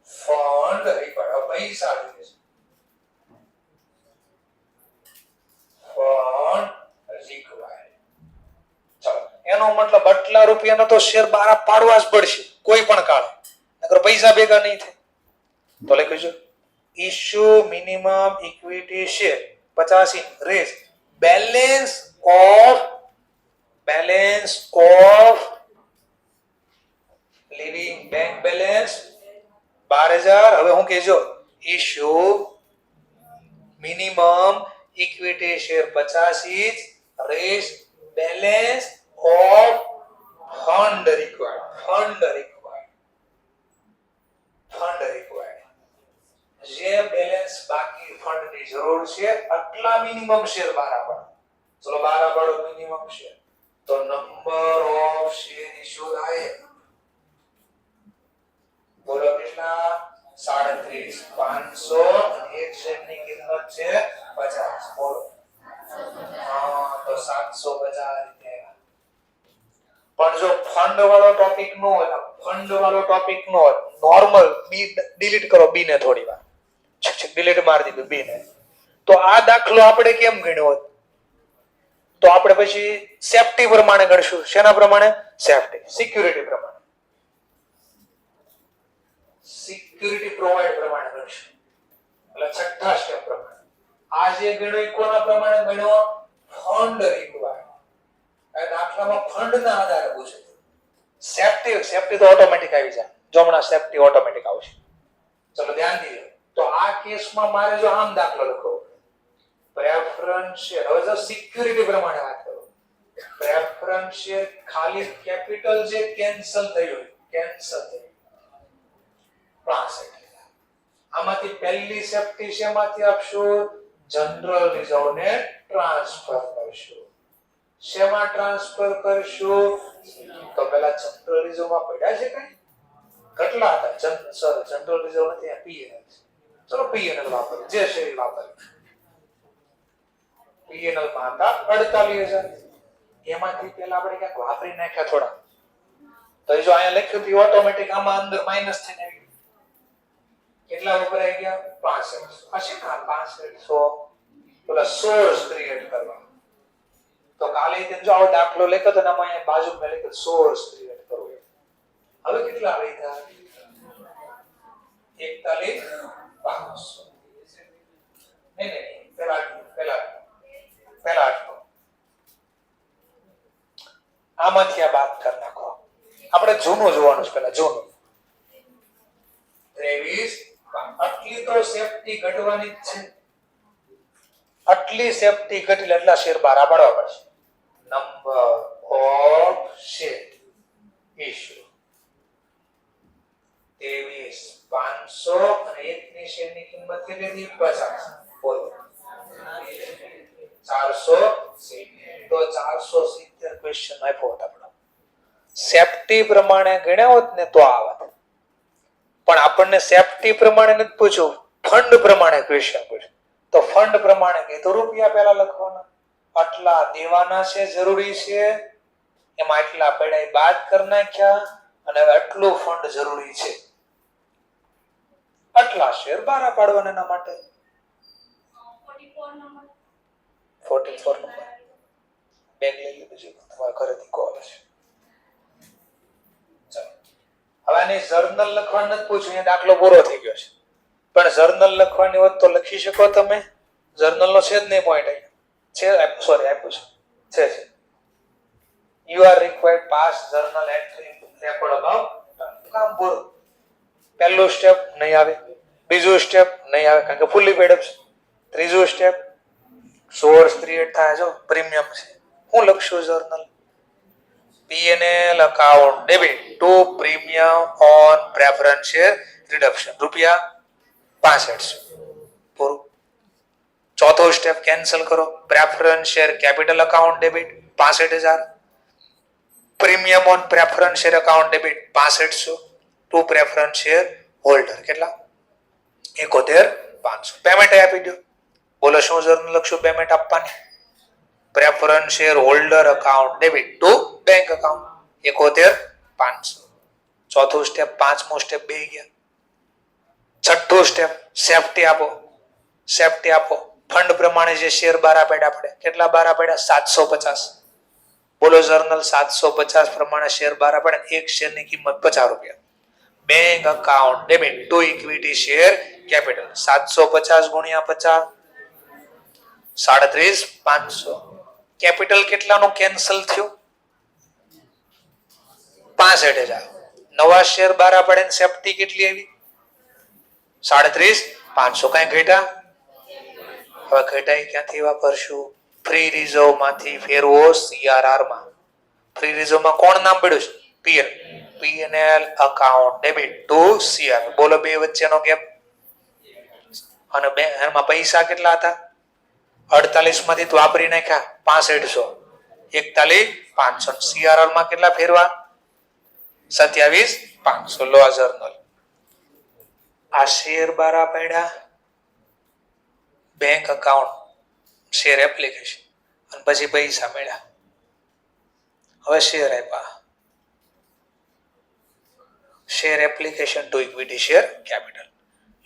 ફંડ રિક્વાયર્ડ પૈસા જોઈએ છે. Fund required. ચલો એનો મતલબ આટલા રૂપિયાનો તો શેર બારા પાડવા જ પડશે કોઈ પણ કાળે, નકર પૈસા ભેગા નહીં થાય. તો લખ્યું છે issue minimum equity share 50 in raise balance of leaving bank balance 12,000. હવે હું કહેજો issue minimum equity share 50 is raise balance of fund required. જે બેલેન્સ બાકી ફંડ ની જરૂર છે આટલા મિનિમમ શેર બારા પાડો. ચલો બારા પાડો મિનિમમ શેર. તો નંબર ઓફ શેર ઇશ્યુ થાય. બોલો કેટલા? 37,500 અને એક શેર ની કિંમત છે 50. બોલો હા, તો 750 રીતે. પણ જો ફંડ વાળો ટોપિક નો હોય, ફંડ વાળો ટોપિક નો હોય, નોર્મલ બી ડિલીટ કરો, બી ને થોડી વાર ડિલીટ મારી દીધું બી ને, તો આ દાખલો આપણે કેમ ગણ્યો હોત? તો આપણે પછી સેફટી પ્રમાણે ગણશું. શેના પ્રમાણે? સેફટી, સિક્યુરિટી પ્રમાણે, સિક્યુરિટી પ્રોવાઇડ પ્રમાણે ગણશું. એટલે છઠ્ઠા સ્ટેપ પ્રમાણે. આ જે ગણ્યો કોના પ્રમાણે ગણ્યો? Fund required. આ દાખલામાં ફંડ ના આધારે પૂછે. સેફટી તો ઓટોમેટિક આવી જાય. જમણા સેફટી ઓટોમેટિક આવશે. ચલો ધ્યાન દીજો. તો આ કેસમાં મારે જો આમ દાખલો લખવો, પ્રેફરન્સ શેર, હવે જો સિક્યુરિટી પ્રમાણે વાત કરો, પ્રેફરન્સ શેર ખાલી કેપિટલ જે કેન્સલ થયું, કેન્સલ થયું 65. આમાંથી પહેલી સેફટી શેમાંથી આપશું? જનરલ રિઝર્વ ને ટ્રાન્સફર કરશું. શેમાં ટ્રાન્સફર કરશું? તો પહેલા જનરલ રિઝર્વ માં પડ્યા છે કઈ? કેટલા હતા? જનરલ રિઝર્વ નથી, પીએનએલ. ચલો પીએનએલ વાપરીએ, જે શેર વાપરીએ. પીએનએલ માં હતા 48,000. એમાંથી પહેલા આપણે ક્યાંક વાપરી નાખ્યા થોડા, તો જો અહીંયા લખ્યું હતું ઓટોમેટિક આમાં અંદર માઈનસ થઈને આવી ગયું. કેટલા વપરાઈ ગયા? 65. હશે ને 6500 પેલા સોર્સ ક્રિએટ કરવા. તો કાલે જો આવો દાખલો લખ્યો તો આમાં અહીંયા બાજુમાં લખ્યું સોર્સ ક્રિએટ કરવો. હવે કેટલા આવ્યા? 41,500. નહીં, પેલા આમાંથી આ બાદ કરી નાખો. આપણે જૂનું જોવાનું છે પહેલા, જૂનું. 23. આટલી તો સેફટી ઘટવાની જ છે. આટલી સેફટી ઘટી એટલા શેર બહાર પાડવા પડશે. નંબર ઓફ શેર ઇશ્યુ 23,500 અને એકની શેરની કિંમત કેટલી હતી? 50. બોલો 470. તો 470 ક્વેશ્ચન આપ્યો હતો આપણો. સેફટી પ્રમાણે ગણ્યા હોત ને તો આવત, પણ આપણને સેફટી પ્રમાણે નથી પૂછ્યું, ફંડ પ્રમાણે ક્વેશ્ચન પૂછ્યું. તો ફંડ પ્રમાણે કીધું રૂપિયા પહેલા લખવાના, આટલા દેવાના છે, જરૂરી છે, એમાં આટલા પડ્યા બાદ કરી નાખ્યા, અને હવે આટલું ફંડ જરૂરી છે, આટલા શેર બહાર પાડવાના એના માટે. 44 નંબર બેગ લઈ લીધું છે, તમારા ઘરેથી કોલ છે. હવે આની જર્નલ લખવાનું નથી પૂછ્યું, એ દાખલો પૂરો થઈ ગયો છે. પણ જર્નલ લખવાની હોત તો લખી શકો તમે. જર્નલ નો છે જ નહીં પોઈન્ટ અહીંયા છે, સોરી આપ્યું છે. You are required pass journal entry record about કામ પૂરું. પહેલું સ્ટેપ નહીં આવે, બીજું સ્ટેપ નહીં આવે કારણ કે ફૂલી પેડ છે. ત્રીજું સ્ટેપ સોર્સ ક્રિએટ થાય, જો પ્રીમિયમ છે. હું લખશું journal P&L account debit to premium on preference share reduction રૂપિયા 6500 પૂરું. ચોથો સ્ટેપ કેન્સલ કરો, preference share capital account debit 65,000, premium on preference share account debit 6500 to preference share holder કેટલા? 71,500. પેમેન્ટ આપી દો. બોલો શું જર્નલ લખશું પેમેન્ટ આપવાની? Preference share holder account debit to bank account 71,500. ચોથું સ્ટેપ, પાંચમું સ્ટેપ બે ગયા. છઠ્ઠું સ્ટેપ સેફટી આપો, સેફટી આપો. ફંડ પ્રમાણે જે શેર બહાર પાડ્યા આપણે, કેટલા બહાર પાડ્યા? 750. બોલો જર્નલ 750 પ્રમાણે શેર બહાર પાડ્યા, એક શેરની કિંમત 50 રૂપિયા. Bank account debit to equity share capital 750 ગુણ્યા 50 37,500. કેપિટલ કેટલાનું કેન્સલ થયું? 65,000. નવા શેર બહાર પડે ને સેફટી કેટલી આવી? 37,500. કઈ ઘટ્યા? હવે ઘટાઈ ક્યાંથી વાપરશું? ફ્રી રિઝર્વ માંથી ફેરવો CRR માં. ફ્રી રિઝર્વ માં કોણ નામ પડ્યું છે? P&L account debit two CRR. બોલો બે વચ્ચેનો ગેપ. અને બે એમાં પૈસા કેટલા હતા? 48 માંથી તો વાપરી નાખ્યા 6500, 41,500. CRR માં કેટલા ફેરવા? 27,500. લો જર્નલ. આ શેર બારા પડ્યા, બેંક અકાઉન્ટ શેર એપ્લિકેશન અને પછી પૈસા મળ્યા. હવે શેર આપ્યા. Share application to equity share capital.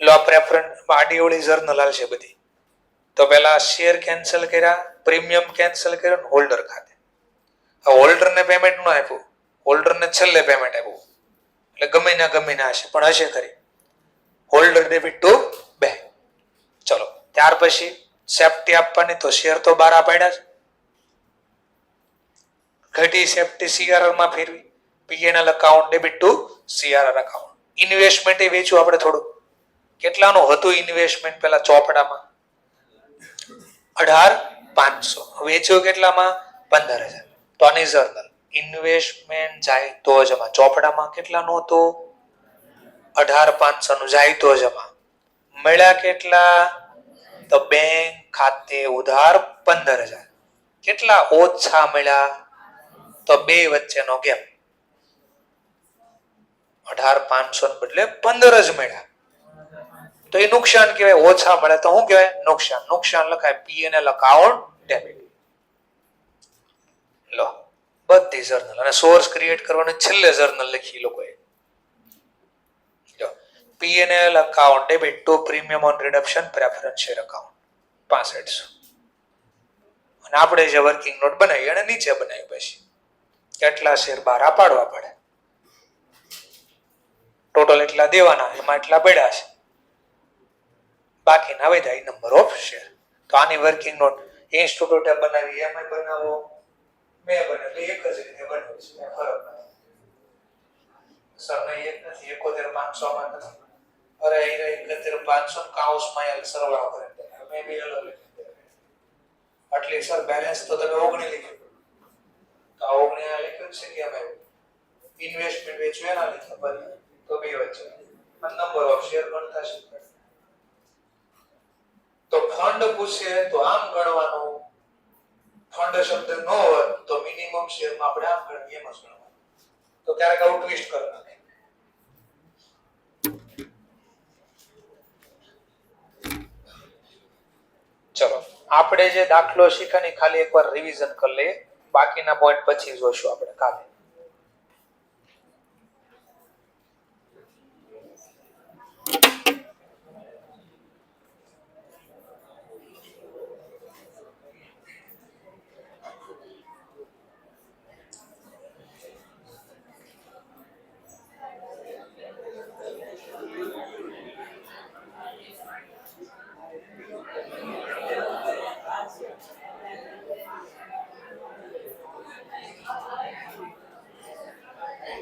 લો પ્રેફરન્સ આડીઓળી જર્નલ હાલશે બધી. તો પેલા શેર કેન્સલ કર્યા, પ્રીમિયમ કેન્સલ કર્યો, હોલ્ડર ખાતે. હોલ્ડર ને પેમેન્ટ ન આપ્યું, હોલ્ડર ને છેલ્લે પેમેન્ટ આપ્યું, એટલે ગમે ના હશે પણ હશે ખરી. Holder debit to bank. ચલો ત્યાર પછી સેફ્ટી આપવાની, તો શેર તો બહાર પાડ્યા છે. ઘટી સેફ્ટી સીઆરઆર માં ફેરવી, PNL account debit to CRR account. Investment એ વેચ્યું આપણે થોડું. કેટલાનું હતું ઇન્વેસ્ટમેન્ટ પેલા ચોપડામાં? 18,500. વેચ્યું કેટલામાં? 15,000. તો આની જર્નલ ઇન્વેસ્ટમેન્ટ જાય તો જમા. ચોપડામાં કેટલાનું હતું? 18,500 નું જાય તો જમા. મળ્યા કેટલા? તો બેંક ખાતે ઉધાર 15,000. કેટલા ઓછા મળ્યા? તો બે વચ્ચેનો ગેપ. 18,500 બદલે 15 જ મળ્યા. તો એ નુકસાન કહેવાય. ઓછા મળે તો શું કહેવાય? નુકસાન. નુકસાન લખાય પીએનએલ અકાઉન્ટ ડેબિટ. લો બધી જર્નલ અને સોર્સ ક્રિએટ કરવાની છેલ્લે જર્નલ લખી લોકોએ. P&L account debit to premium on reduction preference share account 6500. અને આપણે જે વર્કિંગ નોટ બનાવી અને નીચે બનાવી પછી કેટલા શેર બહાર પાડવા પડે, ટોટલ એટલા દેવાના, એમાં એટલા પડ્યા છે, બાકીના વધ્યા નંબર ઓફ શેર. તો આની વર્કિંગ નોટ ઇન્સ્ટિટ્યૂટે બનાવી, એમાં બનાવો, મેં બનાવી, એક જ રીતે બનાવી છે, ફરક નથી. સર નહીં એક નથી, 71,500 માં નથી. અરે 71,500 કાઉસમાં સરવાળો કરે મેં બી અલગ લખી. આટલી સર બેલેન્સ તો તમે 19 લખ્યું. તો 19 લખ્યું છે કે અમે ઇન્વેસ્ટમેન્ટ વેચ્યું એના લખ્યા બરાબર. તો બે વચ્ચે નંબર ઓફ શેર ગણતા છે. તો ફંડ પૂછે તો આમ ગણવાનું. ફંડ શબ્દ ન હોય તો મિનિમમ શેરમાં આપણે આમ ગણીએ, એમ જ ગણવાનું. તો ક્યારેક આવું ટ્વિસ્ટ કરી નાખે. ચલો આપણે જે દાખલો શીખ્યા ખાલી એકવાર રિવિઝન કરી લઈએ, બાકીના પોઈન્ટ પછી જોશું આપણે કાલે.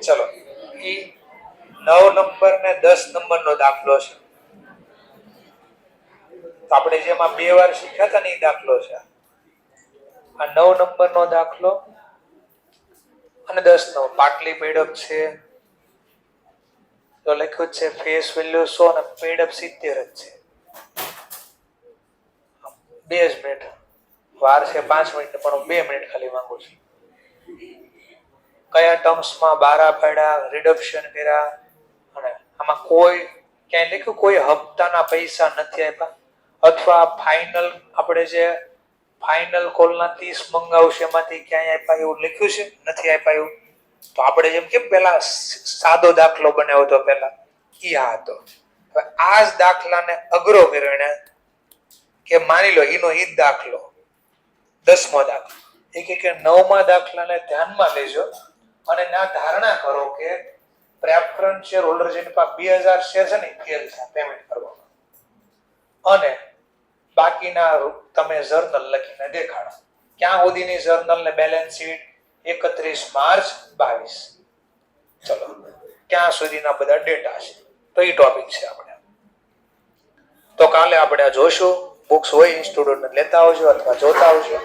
ચલો ઈ 9 નંબર ને 10 નંબર નો દાખલો છે. તો આપણે જેમાં બે વાર શીખ્યા હતા ને એ દાખલો છે. આ 9 નંબર નો દાખલો અને 10 નો પાટલી પેડઅપ છે. તો લખ્યું છે ફેસ વેલ્યુ 100 અને પેડઅપ 70 જ છે. 2 મિનિટ વાર છે, 5 મિનિટ પણ 2 મિનિટ ખાલી માંગુ છું. કયા ટર્મ્સમાં બારા પાડ્યા, રિડક્શન કર્યા, અને આમાં કોઈ ક્યાંય લખ્યું કોઈ હપ્તાના પૈસા નથી આપ્યા, અથવા ફાઇનલ આપણે જે ફાઇનલ કોલના 30 મંગાવશે એમાંથી ક્યાંય આપ્યા એવું લખ્યું છે? નથી આપ્યા એવું. તો આપણે જેમ કે પેલા સાદો દાખલો બનાવ્યો હતો પેલા ઈ આ હતો. હવે આ જ દાખલાને અઘરો કર્યો એને, કે માની લો એનો ઈ જ દાખલો 10મો દાખલો, એક 9મા દાખલાને ધ્યાનમાં લેજો અને ના ધારણા કરો કે પ્રેફરન્સ શેર હોલ્ડર જેની પાસે 2000 શેર છે ને ફેલ છે પેમેન્ટ કરવામાં, અને બાકીના તમે જર્નલ લખીને દેખાડો. ક્યાં સુધીની જર્નલ ને બેલેન્સ શીટ? 31 માર્ચ 22. ચલો ક્યાં સુધીના બધા ડેટા છે, તો એ ટોપિક છે આપણે. તો કાલે આપણે જોશું. બુક્સ હોય ઇન્સ્ટિટ્યૂટને લેતા આવજો અથવા જોતા આવજો.